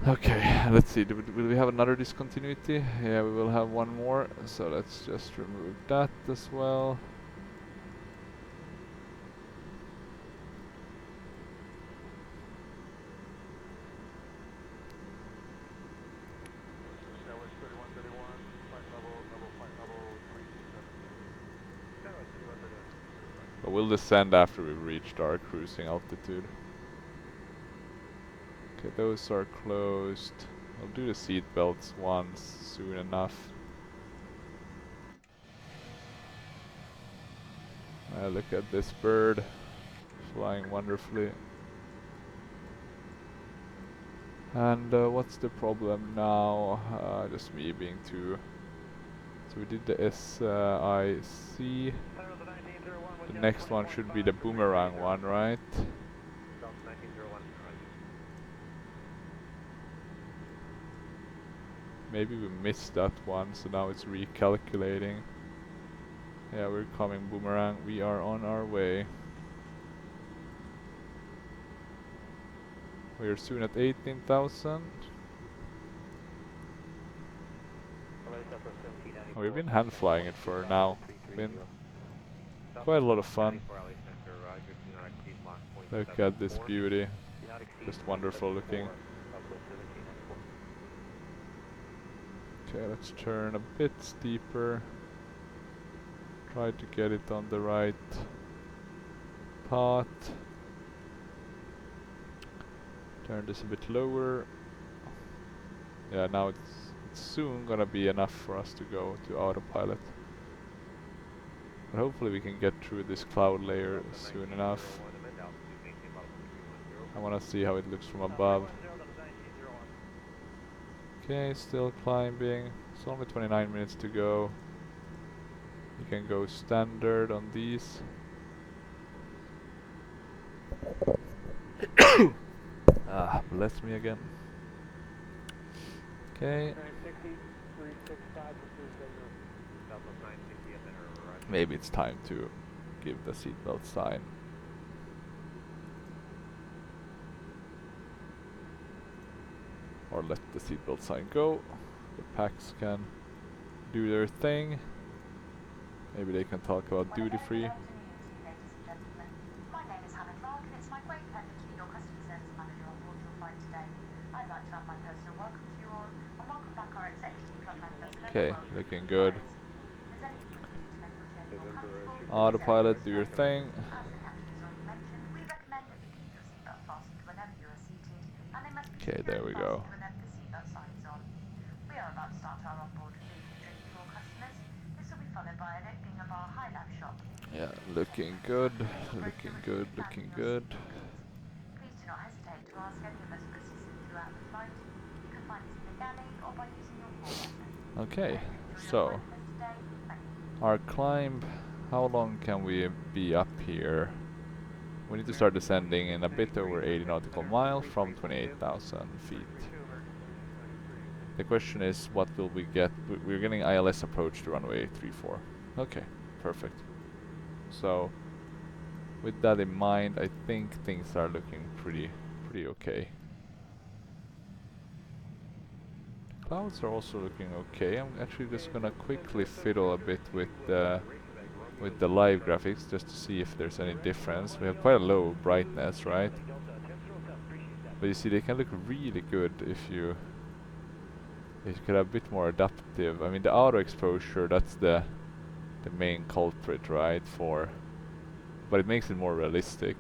Okay, let's see. Will we have another discontinuity? Yeah, we will have one more. So let's just remove that as well. But we'll descend after we've reached our cruising altitude. Okay, those are closed. I'll do the seat belts once soon enough. Look at this bird flying wonderfully. And what's the problem now? Just me being too... So we did the SIC. The next one should be the boomerang one, right? Maybe we missed that one, so now it's recalculating. Yeah, we're coming, boomerang. We are on our way. We are soon at 18,000. Oh, we've been hand flying it for now. Been quite a lot of fun. Look at this beauty. Just wonderful looking. Okay, let's turn a bit steeper. Try to get it on the right path. Turn this a bit lower. Yeah, now it's soon gonna be enough for us to go to autopilot. But hopefully we can get through this cloud layer soon enough. I wanna see how it looks from above. Okay, still climbing. It's only 29 minutes to go. You can go standard on these. bless me again. Okay. Maybe it's time to give the seatbelt sign. Or let the seatbelt sign go. The packs can do their thing. Maybe they can talk about duty free. Okay, looking good. Autopilot, do your thing. Okay, there we go. We are about to start our onboard food and drink for all customers. This will be followed by an opening of our high lab shop. Yeah, looking good, looking good, looking good. Please do not hesitate to ask any of us for assistance throughout the flight. You can find us in the galley or by using your call button. Okay, so our climb, how long can we be up here? We need to start descending in a bit over 80 nautical miles from 28,000 feet. The question is, what will we get? We're getting ILS approach to runway 34. Okay, perfect. So, with that in mind, I think things are looking pretty okay. Clouds are also looking okay. I'm actually just gonna quickly fiddle a bit with the live graphics just to see if there's any difference. We have quite a low brightness, right? But you see, they can look really good if you could have a bit more adaptive. I mean, the auto exposure, that's the main culprit, right? But it makes it more realistic.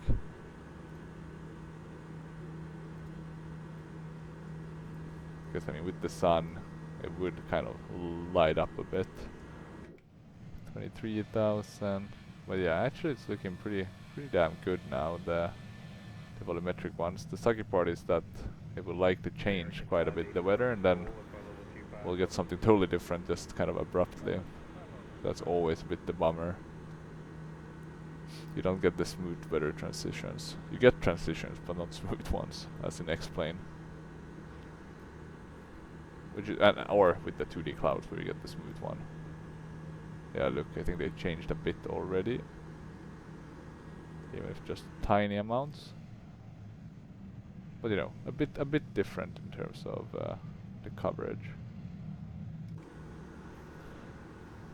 Because I mean, with the sun, it would kind of light up a bit. 23,000. But yeah, actually, it's looking pretty damn good now. The volumetric ones. The sucky part is that it will likely change quite a bit the weather, and then we'll get something totally different just kind of abruptly. That's always a bit the bummer. You don't get the smooth weather transitions. You get transitions, but not smooth ones, as in X-Plane. Which is, or with the 2D clouds where you get the smooth one. Yeah, look, I think they changed a bit already. Even if just tiny amounts. But you know, a bit different in terms of the coverage.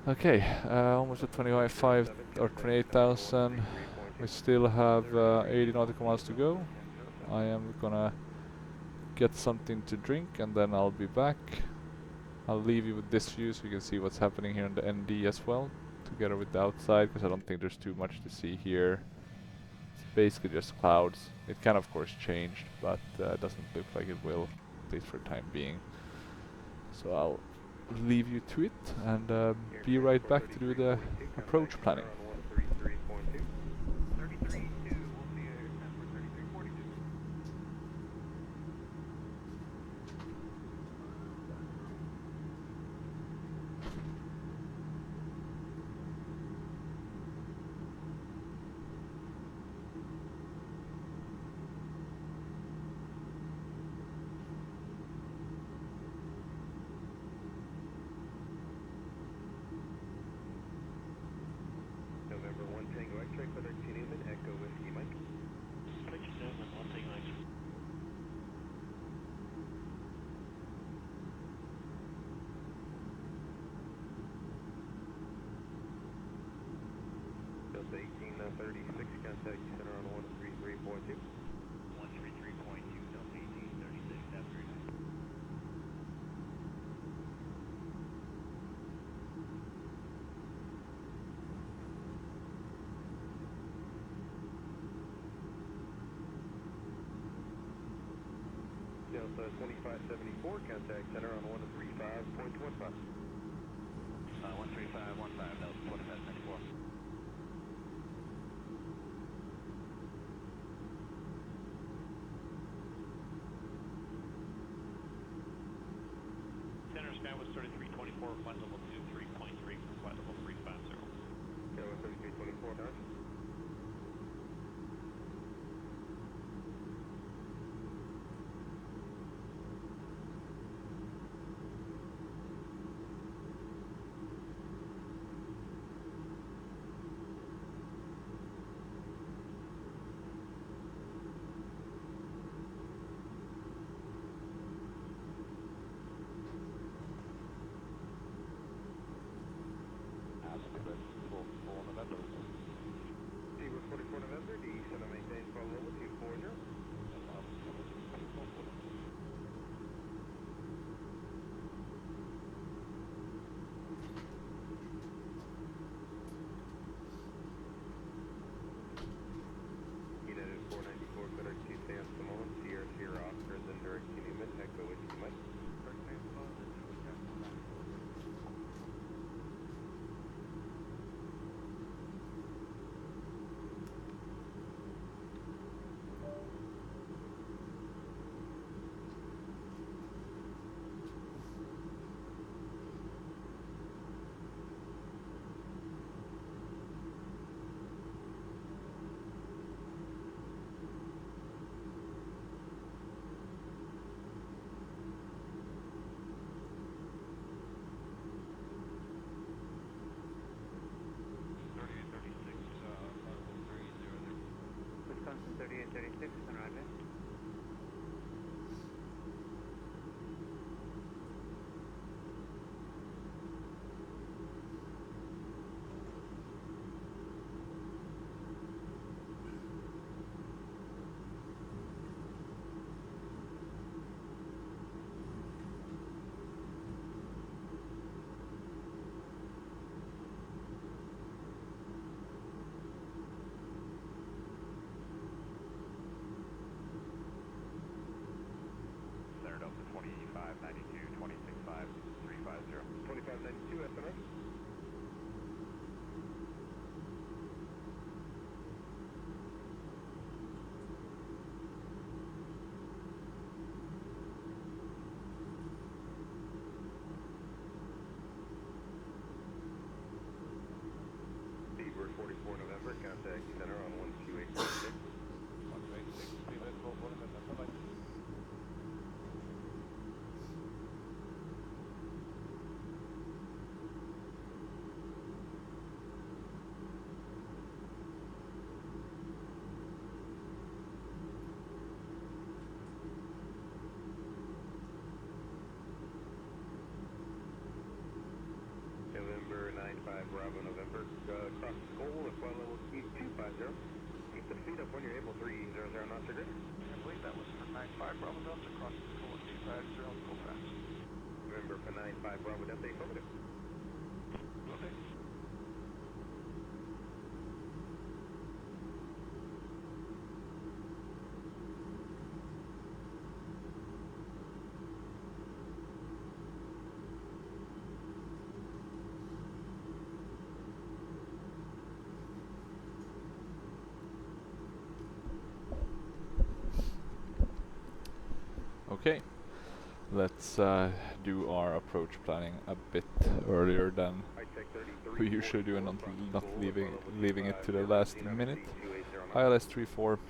Okay, almost at 25 or 28,000. We still have 80 nautical miles to go. I am gonna get something to drink and then I'll be back. I'll leave you with this view so you can see what's happening here in the ND as well, together with the outside, because I don't think there's too much to see here. It's basically just clouds. It can of course change, but it doesn't look like it will, at least for the time being. So I'll leave you to it and be right back to do the approach planning. Delta 2574, contact center on 135.15. 13515, Delta 2574. Center span was 3324, flight level 23.3 for flight level 350. Delta 3324, Dodge. 36 on runway. Delta 2592, 265, 350. 2592 SMS. Seabird 44 November, contact center on 12866. 126, Seabird 44 November, bye-bye. November 95 Bravo November, cross Skoal at flight level speed 250. Keep the feet up when you're able, 300 knots are good. I believe that was for 95 Bravo Delta, cross the Skoal at 250, full fast. November for 95 Bravo Delta, affirmative. Okay. Okay, let's do our approach planning a bit earlier than we usually do, and not leaving it to the last minute. ILS 34.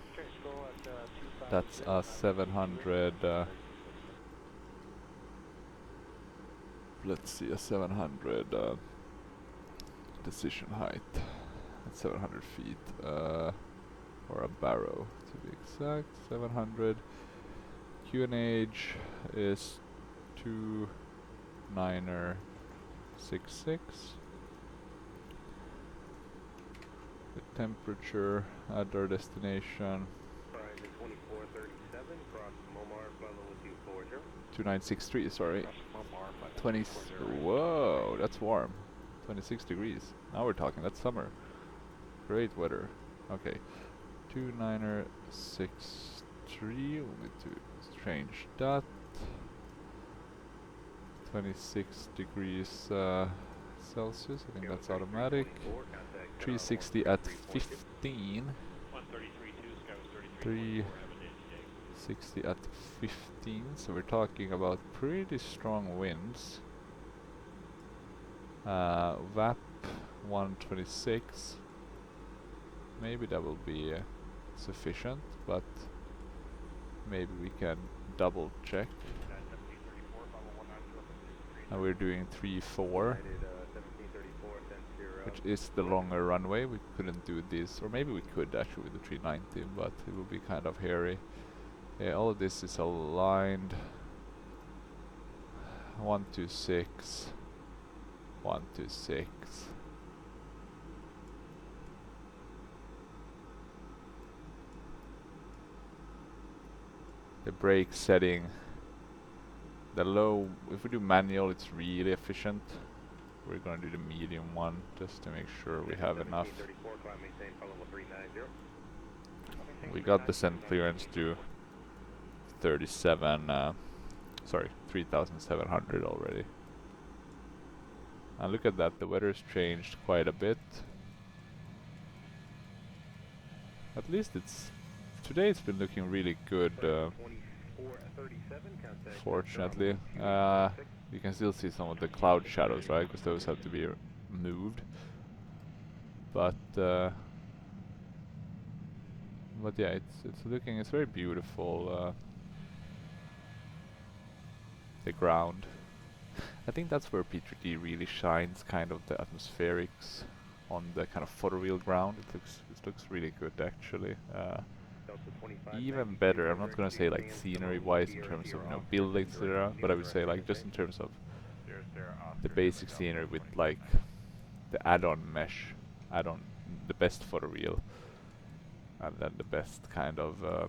That's a 700. Let's see, a 700 decision height at 700 feet, or a barrow to be exact. 700. QNH is 2966. The temperature at our destination 2437, cross Momar, flight level 240. 2963, sorry. 20. Whoa, that's warm. 26 degrees. Now we're talking, that's summer. Great weather. Okay. 2963, we'll need to change that. 26 degrees Celsius, I think that's automatic. 360 at 15. 360 at 15, so we're talking about pretty strong winds. VAP 126. Maybe that will be sufficient, but maybe we can double check. And we're doing 3-4, which is the longer runway. We couldn't do this, or maybe we could actually with the 390, but it will be kind of hairy. Yeah, all of this is aligned. 126, 126. The brake setting, the low, if we do manual, it's really efficient. We're gonna do the medium one just to make sure we have enough. We got the send clearance to 3,700 already. And look at that, the weather's changed quite a bit. At least today it's been looking really good, fortunately. You can still see some of the cloud shadows, right? Because those have to be moved. But yeah, it's very beautiful. The ground. I think that's where P3D really shines, kind of the atmospherics on the kind of photoreal ground. It looks really good actually. even better. I'm not gonna say like scenery-wise in terms of buildings, etc. But I would say like just in terms of the basic scenery with like the add-on mesh, add-on the best photoreal, and then the best kind of.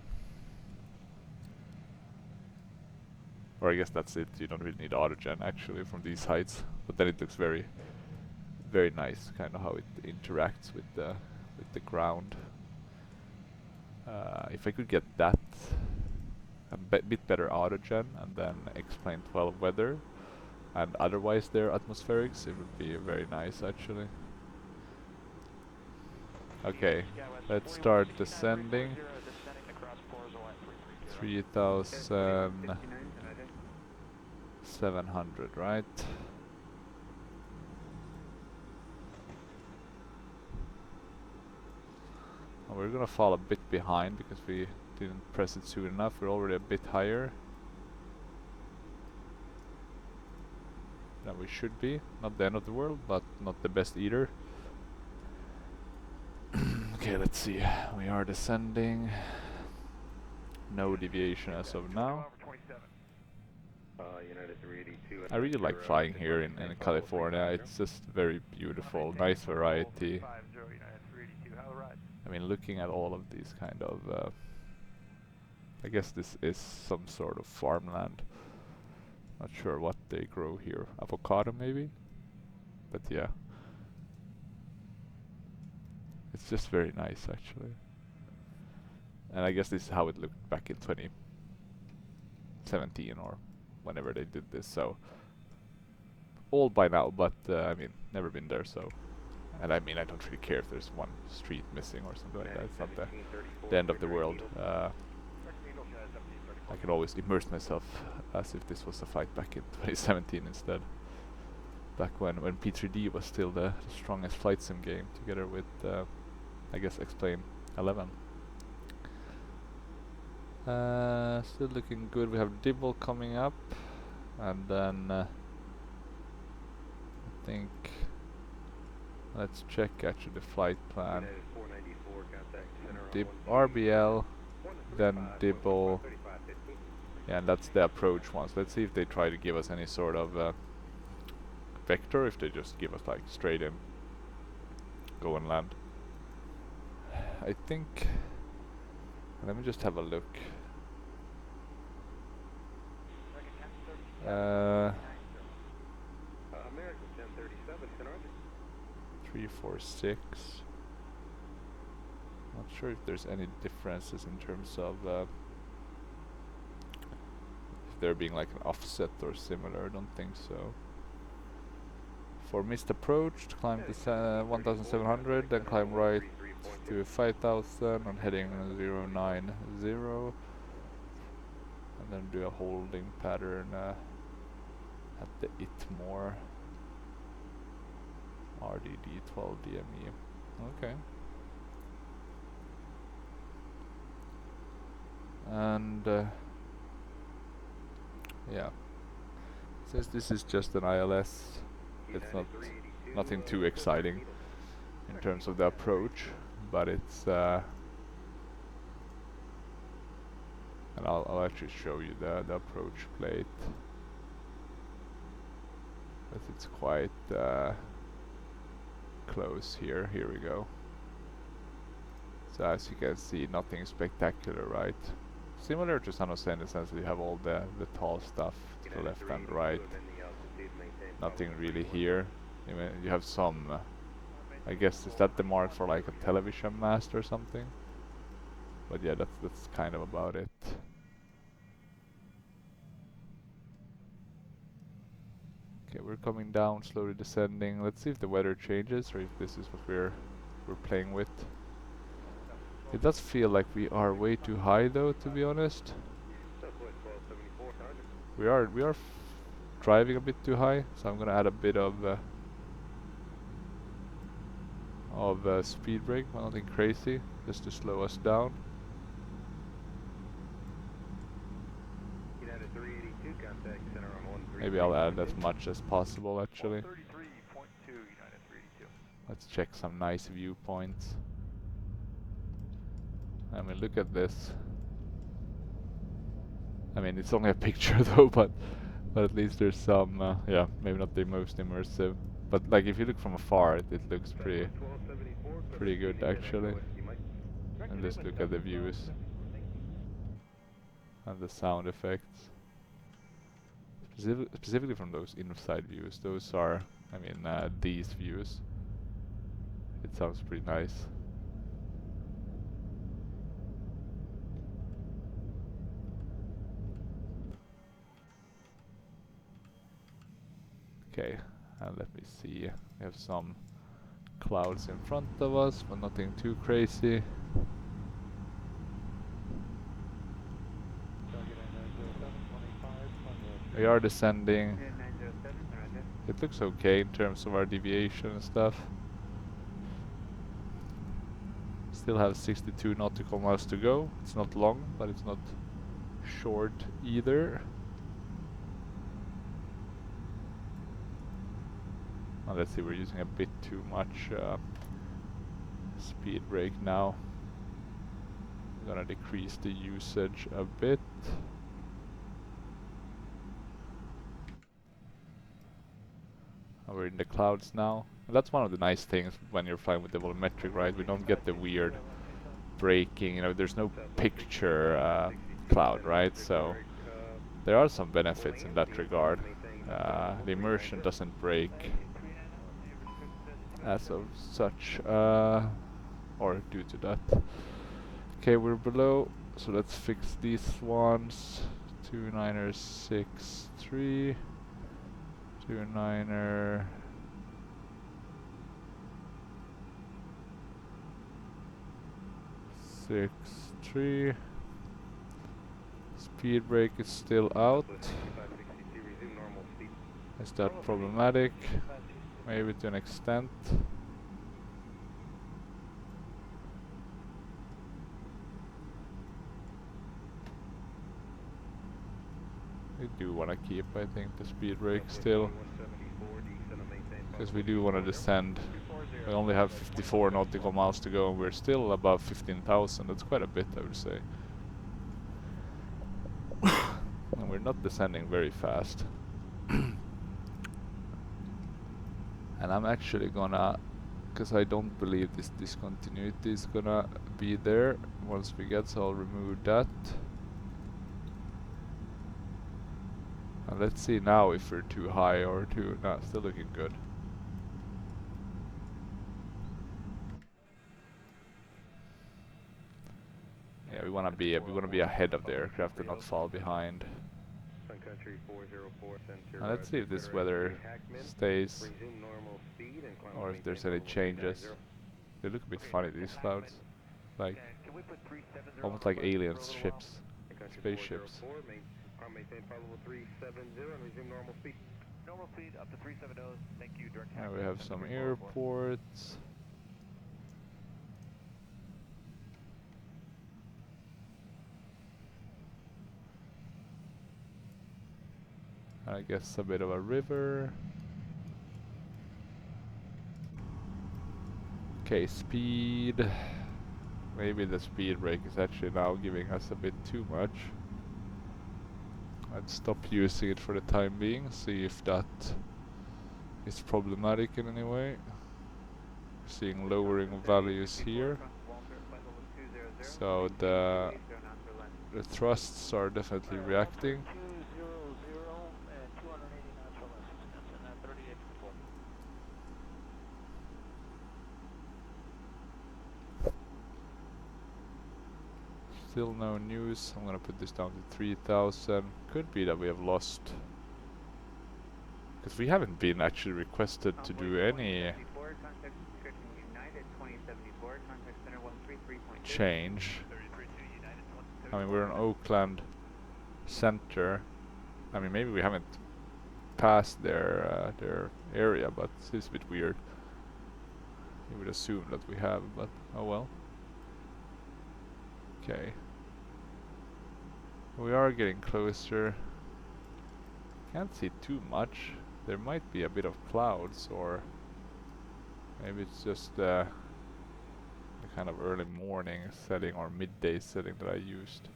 Or I guess that's it. You don't really need autogen actually from these heights, but then it looks very, very nice. Kind of how it interacts with the ground. If I could get that a bit better autogen and then explain 12 weather and otherwise their atmospherics, it would be very nice actually. Okay, let's start descending. 3,700, right? And we're gonna fall a bit behind because we didn't press it soon enough. We're already a bit higher than we should be. Not the end of the world, but not the best either. Okay, let's see. We are descending. No deviation as of now. I really like flying here in California. It's just very beautiful, nice variety. I mean, looking at all of these kind of... I guess this is some sort of farmland. Not sure what they grow here. Avocado maybe? But yeah. It's just very nice actually. And I guess this is how it looked back in 2017 or whenever they did this, so old by now, but I mean, never been there, so. And I mean, I don't really care if there's one street missing or something like that. It's not the end of the world. I can always immerse myself as if this was a fight back in 2017 instead. Back when P3D was still the strongest flight sim game, together with, I guess, X-Plane 11. Still looking good. We have Dibble coming up, and then I think let's check actually the flight plan. RBL, then Dibble, yeah, and that's the approach ones. Let's see if they try to give us any sort of vector. If they just give us like straight in, go and land. I think. Let me just have a look. 346. Not sure if there's any differences in terms of if there being like an offset or similar. I don't think so. For missed approach, climb to 1,700, then climb right to 5,000 and heading 090, and then do a holding pattern at the Itmore RDD 12 DME. Okay. And yeah, since this is just an ILS, it's nothing too exciting in terms of the approach, but it's and I'll actually show you the approach plate, as it's quite close here. Here we go. So as you can see, nothing spectacular, right? Similar to San Jose in the sense that you have all the tall stuff to the left and right. Nothing really here. You have some, I guess, is that the mark for like a television mast or something? But yeah, that's kind of about it. Okay, we're coming down, slowly descending. Let's see if the weather changes or if this is what we're playing with. It does feel like we are way too high though, to be honest. We are driving a bit too high, so I'm gonna add a bit of speed brake, but nothing crazy, just to slow us down. Maybe I'll add as much as possible actually. Let's check some nice viewpoints. I mean, look at this. I mean, it's only a picture though, but at least there's some, yeah, maybe not the most immersive, but like if you look from afar, it looks pretty good actually. And just look at the views and the sound effects. Specifically from those inside views, those are, I mean, these views. It sounds pretty nice. Okay, and let me see. We have some clouds in front of us, but nothing too crazy. We are descending. It looks okay in terms of our deviation and stuff. Still have 62 nautical miles to go. It's not long, but it's not short either. Well, let's see, we're using a bit too much speed brake now. I'm gonna decrease the usage a bit. And we're in the clouds now. And that's one of the nice things when you're flying with the volumetric, right? We don't get the weird braking, you know, there's no picture cloud, right? So there are some benefits in that regard. The immersion doesn't break as of such, or due to that. Okay, we're below, so let's fix these ones. 2963, 29er. Three. Speed brake is still out. Is that problematic? Maybe to an extent. We do want to keep, I think, the speed brake still, because we do want to descend. We only have 54 nautical miles to go and we're still above 15,000. That's quite a bit, I would say. And we're not descending very fast. And I'm actually gonna, because I don't believe this discontinuity is gonna be there once we get, so I'll remove that. And let's see now if we're too high or too, no, still looking good. Yeah, we wanna be ahead of the aircraft and not fall behind. Now let's see if this weather stays or if there's any changes. They look a bit funny, these clouds, like almost like alien ships, spaceships. Now we have some airports. I guess a bit of a river. Okay, speed. Maybe the speed brake is actually now giving us a bit too much. I'd stop using it for the time being, see if that is problematic in any way. Seeing lowering values here. So the thrusts are definitely reacting. Still no news. I'm gonna put this down to 3,000. Could be that we have lost, because we haven't been actually requested to do any change. I mean, we're in Oakland Center. I mean, maybe we haven't passed their area, but it seems a bit weird. You would assume that we have, but oh well. Okay. We are getting closer. Can't see too much. There might be a bit of clouds, or maybe it's just the kind of early morning setting or midday setting that I used.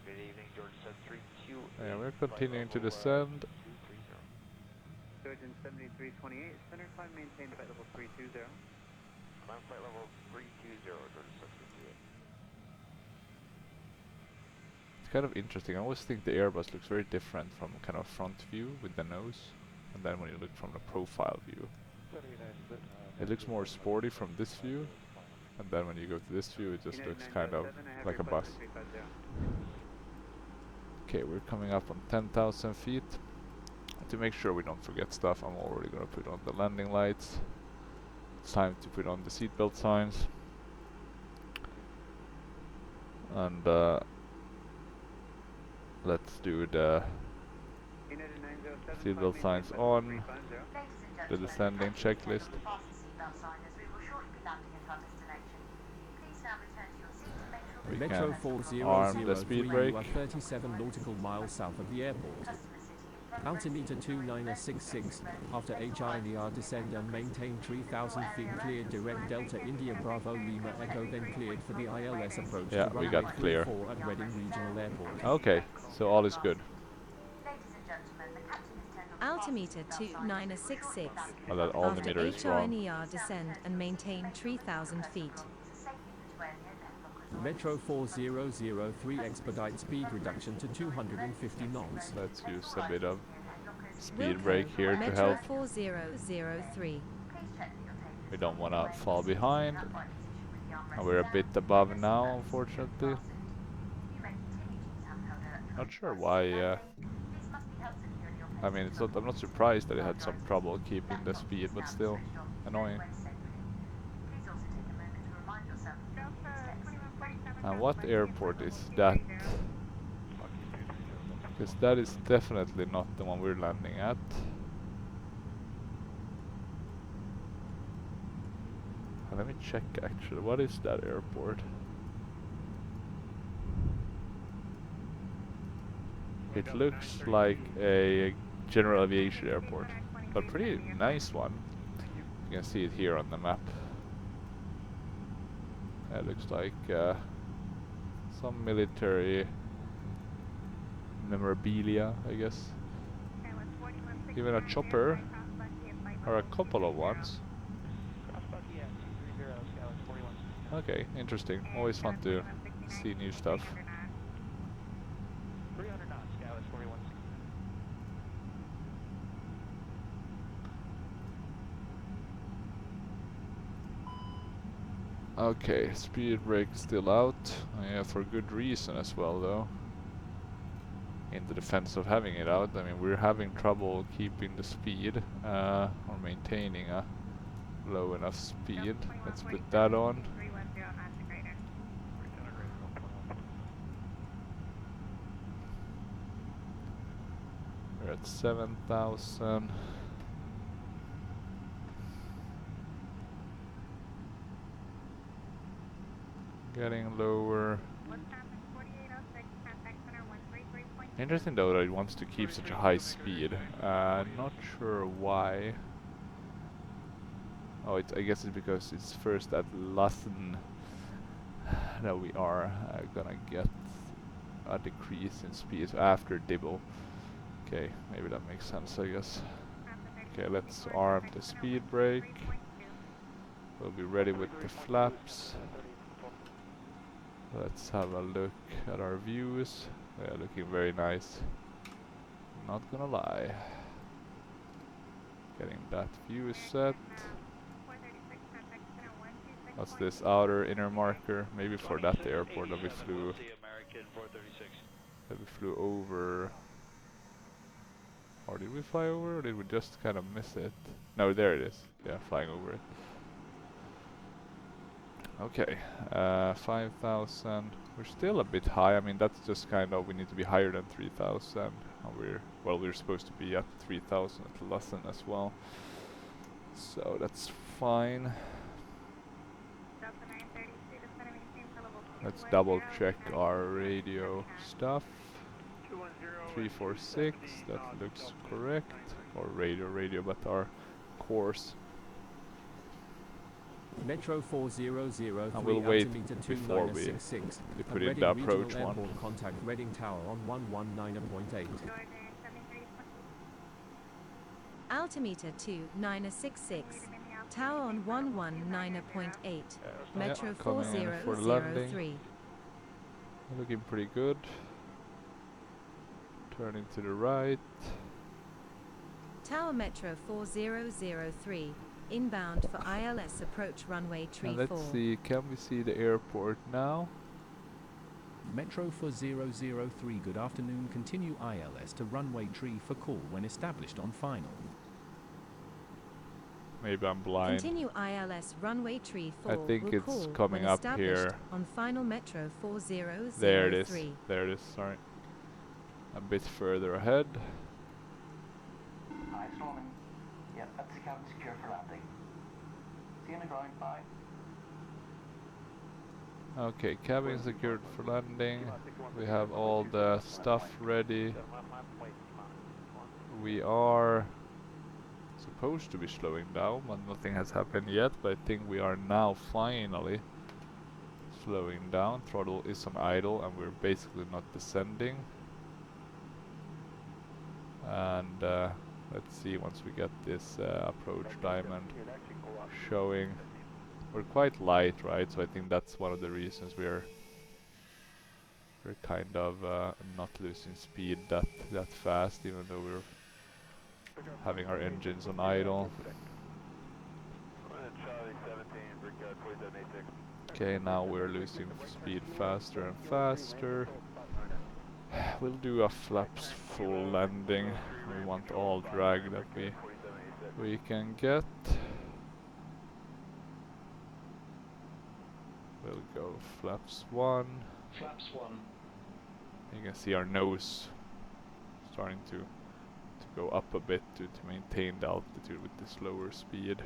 Good evening, George 732. Yeah, we're continuing to descend. George 7328, center climb maintained flight level 320. Climb flight level 320, George 738. It's kind of interesting. I always think the Airbus looks very different from kind of front view with the nose, and then when you look from the profile view, it looks more sporty from this view, and then when you go to this view, it just looks kind of like a bus. Okay, we're coming up on 10,000 feet. To make sure we don't forget stuff, I'm already gonna put on the landing lights. It's time to put on the seatbelt signs. And let's do the seatbelt signs on, the descending checklist. We Metro can arm the speed 4003, brake. you are 37 nautical miles south of the airport. Altimeter 2966, after HINER descend and maintain 3000 feet cleared direct Delta India Bravo Lima Echo, then cleared for the ILS approach Yeah, to we runway got clear. 34 at Reading Regional Airport. Okay, so all is good. Altimeter 2966. Well, that altimeter is After wrong. HINER descend and maintain 3000 feet. Metro 4003 expedite speed reduction to 250 knots. Let's use a bit of speed Wilco, brake here to Metro help. 4003. We don't want to fall behind. And we're a bit above now, unfortunately. Not sure why. I mean, it's not, I'm not surprised that it had some trouble keeping the speed, but still annoying. And what airport is that? Because that is definitely not the one we're landing at. Let me check actually, what is that airport? It looks like a general aviation airport, but pretty nice one. You can see it here on the map. It looks like some military memorabilia, I guess. Even a chopper, or a couple of ones. Okay, interesting. Always fun to see new stuff. 300 knots, Skyline 41. Okay, speed brake still out. Yeah, for good reason as well though. In the defense of having it out, I mean, we're having trouble keeping the speed or maintaining a low enough speed. Let's put that on. We're at 7,000. Getting lower. Interesting though that it wants to keep such a high speed. Not sure why. Oh, I guess it's because it's first at Lassen that we are gonna get a decrease in speed after Dibble. Okay, maybe that makes sense, I guess. Okay, let's arm the speed brake. We'll be ready with the flaps. Let's have a look at our views. They're looking very nice. Not gonna lie. Getting that view set. What's this outer inner marker? Maybe for that airport that we flew. That we flew over. Or did we fly over, or did we just kind of miss it? No, there it is. Yeah, flying over it. Okay, 5,000. We're still a bit high. I mean, that's just kind of, we need to be higher than 3,000. And we're supposed to be at 3,000 at Lassen as well. So that's fine. Let's double check our radio stuff. 346, that looks correct. Or radio, but our course. Metro 4003 and we'll wait altimeter before we 2966. put At in the Reading approach Regional one. Airport, contact Reading Tower on 119.8. Altimeter 2966. Tower on 119.8. Metro coming in for landing. 4003. Looking pretty good. Turning to the right. Tower Metro 4003. Inbound for ILS approach runway tree And 4. let's see, can we see the airport now? Metro 4003, good afternoon. Continue ILS to runway tree for call when established on final. Maybe I'm blind. Continue ILS runway tree 4. I think will it's call coming when up established here. on final Metro 4003. There it is. There it is, sorry. A bit further ahead. Hi, Stormin. Yep, that's the cabin secure for landing. See you on the ground, bye. Okay, cabin secured for landing. We have all the stuff ready. We are supposed to be slowing down, but nothing has happened yet. But I think we are now finally slowing down. Throttle is on idle and we're basically not descending. And let's see, once we get this approach diamond showing. We're quite light, right? So I think that's one of the reasons we're kind of not losing speed that fast, even though we're having our engines on idle. Okay, now we're losing speed faster and faster. We'll do a flaps full landing. We want all drag that we can get. We'll go flaps 1. Flaps 1. You can see our nose starting to go up a bit to maintain the altitude with the slower speed.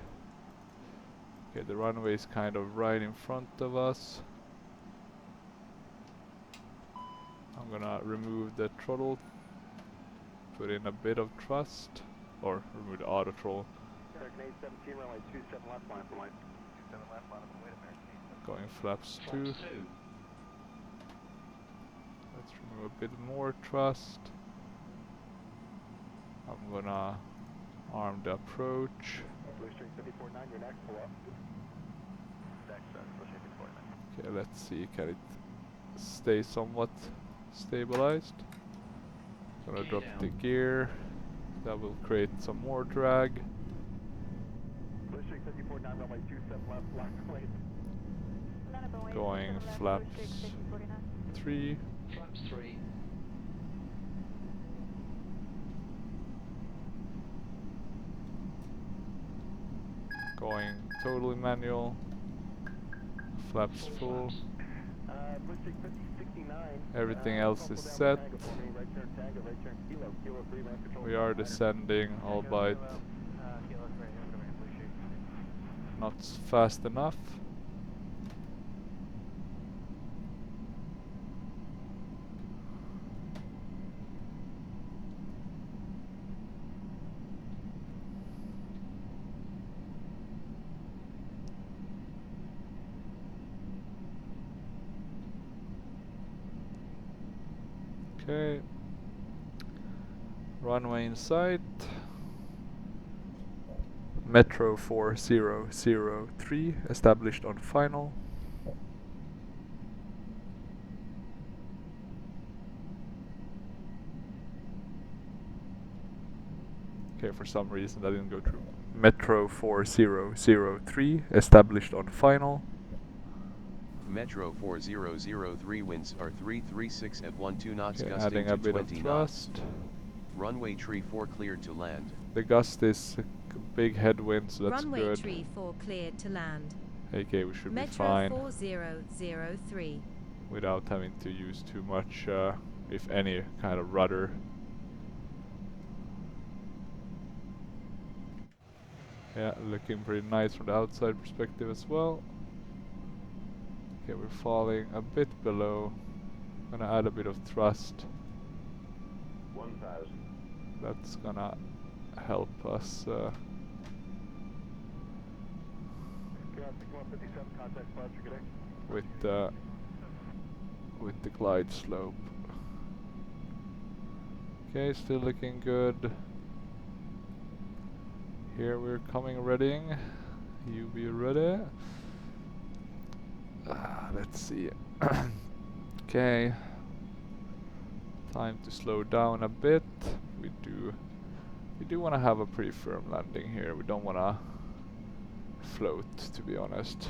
Okay, the runway is kind of right in front of us. I'm gonna remove the throttle, put in a bit of thrust, or remove the auto throttle. Going flaps 2. Let's remove a bit more thrust. I'm gonna arm the approach. Okay, let's see, can it stay somewhat stabilized? Gonna drop the gear. That will create some more drag. Going flaps 3. Flaps 3. Going totally manual. Flaps full. Everything else is set. We are descending, albeit not fast enough. Okay, runway in sight. Metro 4003 established on final. Okay, for some reason that didn't go through. Metro 4003 established on final. Metro 4003 winds are 336 at 12 knots, Okay, gusting adding to a bit 20 of knots. thrust. Runway tree 4 cleared to land. The gust is a big headwind, so that's Runway good. tree 4 cleared to land. Okay, we should Metro be fine 4003. without having to use too much, if any, kind of rudder. Yeah, looking pretty nice from the outside perspective as well. Okay, we're falling a bit below. Gonna add a bit of thrust. 1000. That's gonna help us. with the glide slope. Okay, still looking good. Here we're coming reading. You be ready. Let's see. Okay. Time to slow down a bit. We do want to have a pretty firm landing here. We don't want to float, to be honest.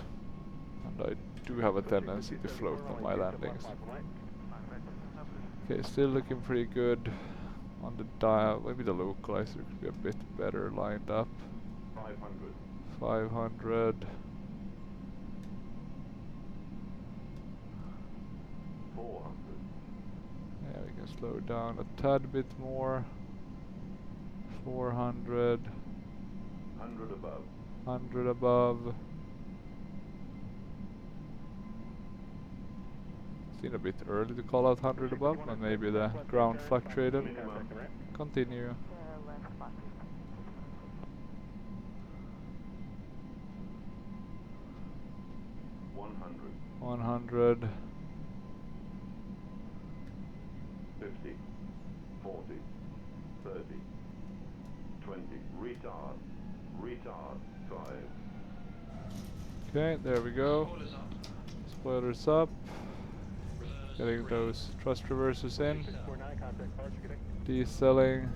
And I do have a tendency to float on my landings. Okay, still looking pretty good on the dial. Maybe the localizer could be a bit better lined up. 500. 400. Yeah, we can slow down a tad bit more. 400. 100 above. 100 above. Seemed a bit early to call out 100 above, but maybe the ground fluctuated. Continue. 100. 50, 40, 30, 20, retard, 5. Okay, there we go. Spoilers up. Getting those thrust reversers in. Decelling.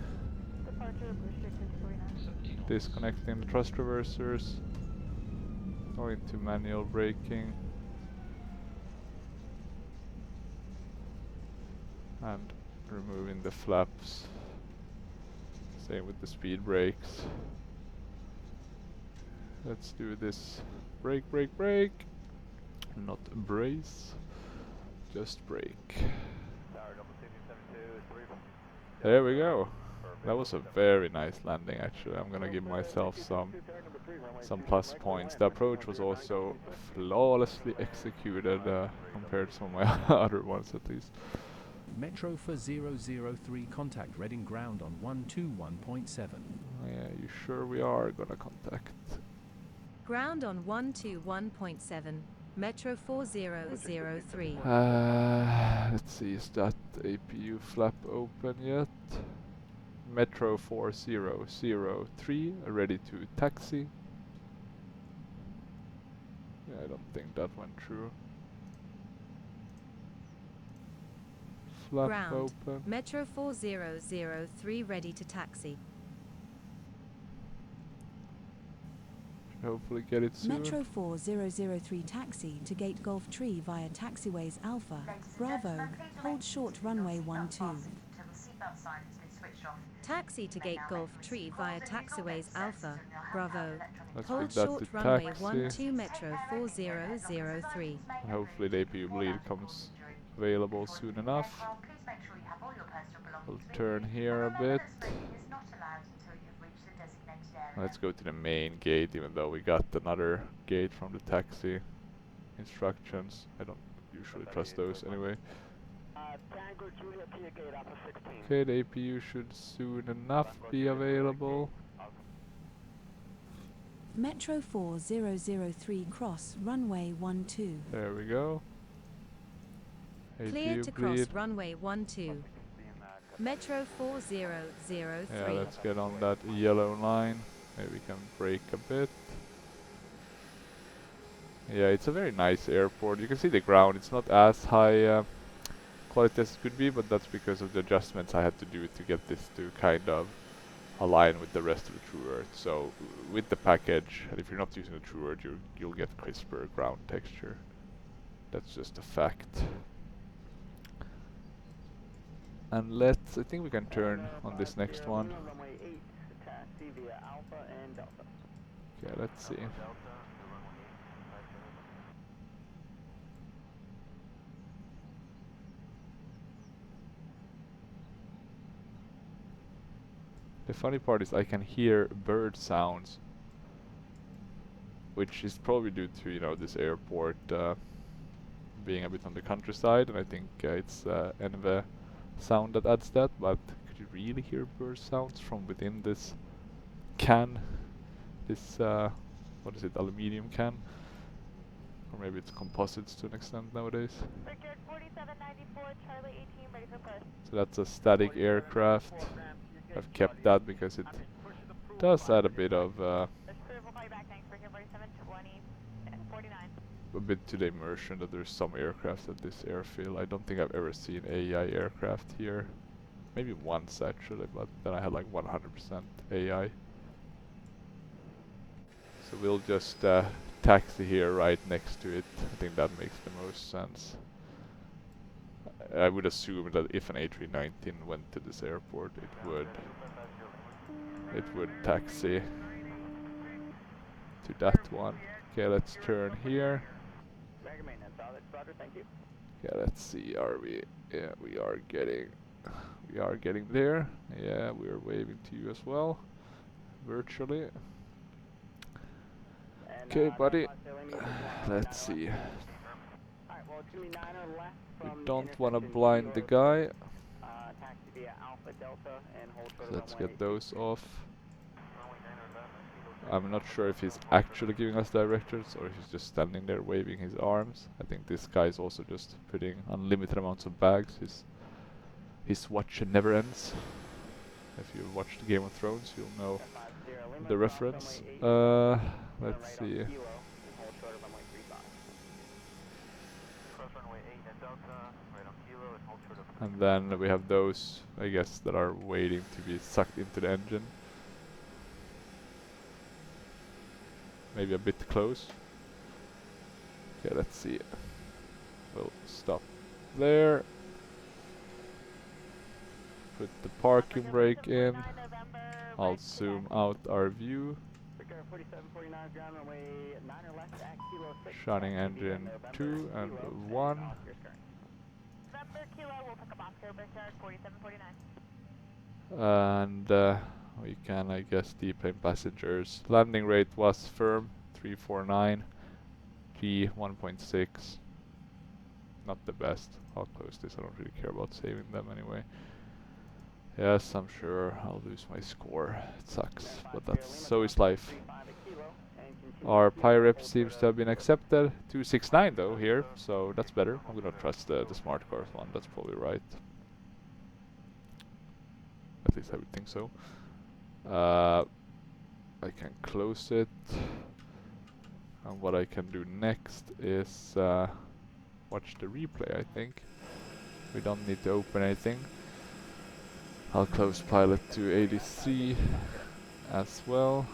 Disconnecting the thrust reversers. Going to manual braking. And removing the flaps. Same with the speed brakes. Let's do this. Brake, brake, brake. Not brace. Just brake. There we go. That was a very nice landing actually. I'm gonna give myself some plus points. The approach was also flawlessly executed compared to some of my other ones at least. Metro for 003 contact Reading ground on 121.7. Yeah, you sure we are gonna contact? Ground on 121.7. Metro 4003. Let's see, is that APU flap open yet? Metro 4003, ready to taxi. Yeah, I don't think that went through. Flap Ground. open. Metro 4003 ready to taxi. Hopefully get it soon. Metro 4003 taxi to Gate Golf Tree via taxiways Alpha, Bravo, hold short runway 12. Taxi to Gate Golf Tree via taxiways Alpha, Bravo, Let's hold pick that short to runway taxi. 12 Metro 4003. And hopefully the APU bleed comes available soon enough. We'll turn here a bit. Let's go to the main gate, even though we got another gate from the taxi instructions. I don't usually trust those anyway. Okay, the APU should soon enough be available. Metro 4003 cross runway 12. There we go. Cleared APU to cross bleed. runway 12. Metro 4003. Yeah, let's get on that yellow line. Maybe we can brake a bit. Yeah, it's a very nice airport. You can see the ground. It's not as high quality as it could be, but that's because of the adjustments I had to do to get this to kind of align with the rest of the True Earth. So with the package, and if you're not using the True Earth, you'll get crisper ground texture. That's just a fact. And I think we can turn on this next one. Okay, let's see. The funny part is I can hear bird sounds, which is probably due to, you know, this airport being a bit on the countryside, and I think it's NV sound that adds that, but could you really hear bird sounds from within this can? This, what is it, aluminium can? Or maybe it's composites to an extent nowadays. Brickyard 4794, Charlie 18, ready for push. So that's a static aircraft. I've kept that because it does add a bit of a bit to the immersion that there's some aircraft at this airfield. I don't think I've ever seen AI aircraft here. Maybe once actually, but then I had like 100% AI. So we'll just taxi here right next to it. I think that makes the most sense. I would assume that if an A319 went to this airport, it would taxi to that one. Okay, let's turn here. Okay, let's see. Are we? Yeah, we are getting there. Yeah, we are waving to you as well, virtually. Okay, buddy. Let's see. We don't want to blind the guy. Let's get those off. I'm not sure if he's actually giving us directions or if he's just standing there waving his arms. I think this guy is also just putting unlimited amounts of bags. His watch never ends. If you watched Game of Thrones, you'll know the reference. Let's see. And then we have those, I guess, that are waiting to be sucked into the engine. Maybe a bit close. Okay, let's see. We'll stop there. Put the parking brake in. I'll zoom out our view. Shunning engine 2 and 1. And we can, I guess, deplane passengers. Landing rate was firm, 349. G 1.6. Not the best. I'll close this, I don't really care about saving them anyway. Yes, I'm sure I'll lose my score. It sucks, but so is life. Our PIREP seems to have been accepted. 269 though here, so that's better. I'm gonna trust the smart cars one, that's probably right. At least I would think so. I can close it. And what I can do next is watch the replay, I think. We don't need to open anything. I'll close pilot to 83 as well.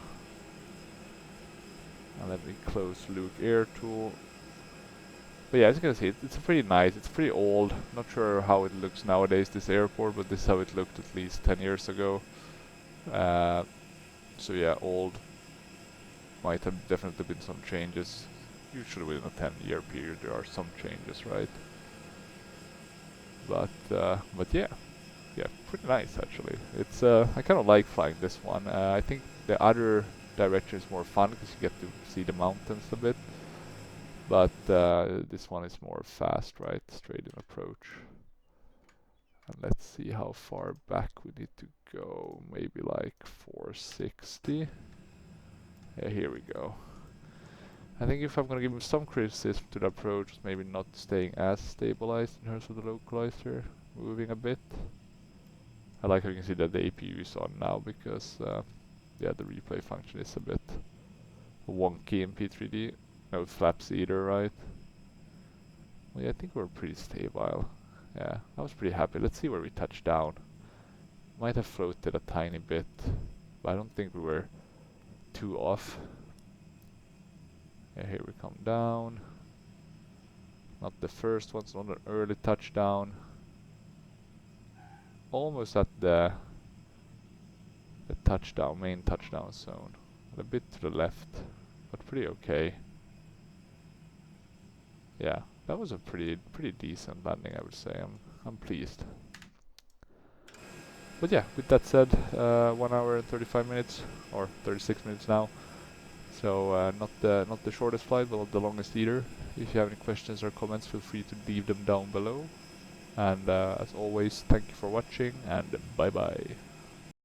And let me close Luke Air Tool. But yeah, as you can see, it's pretty nice. It's pretty old. Not sure how it looks nowadays, this airport, but this is how it looked at least 10 years ago. So yeah, old. Might have definitely been some changes. Usually within a 10-year period there are some changes, right? But yeah. Yeah, pretty nice actually. It's I kind of like flying this one. I think the other direction is more fun because you get to see the mountains a bit. But this one is more fast, right? Straight in approach. And let's see how far back we need to go. Maybe like 460. Yeah, here we go. I think if I'm gonna give some criticism to the approach, maybe not staying as stabilized in terms of the localizer, moving a bit. I like how you can see that the APU is on now because yeah, the replay function is a bit wonky in P3D. No flaps either, right? Well, yeah, I think we're pretty stable. Yeah, I was pretty happy. Let's see where we touch down. Might have floated a tiny bit, but I don't think we were too off. Yeah, here we come down. Not the first one, it's not an early touchdown. Almost at the touchdown, main touchdown zone. A bit to the left, but pretty okay. Yeah, that was a pretty decent landing, I would say. I'm pleased. But yeah, with that said, 1 hour and 35 minutes, or 36 minutes now. So not the shortest flight, but not the longest either. If you have any questions or comments, feel free to leave them down below. And as always, thank you for watching, and bye bye.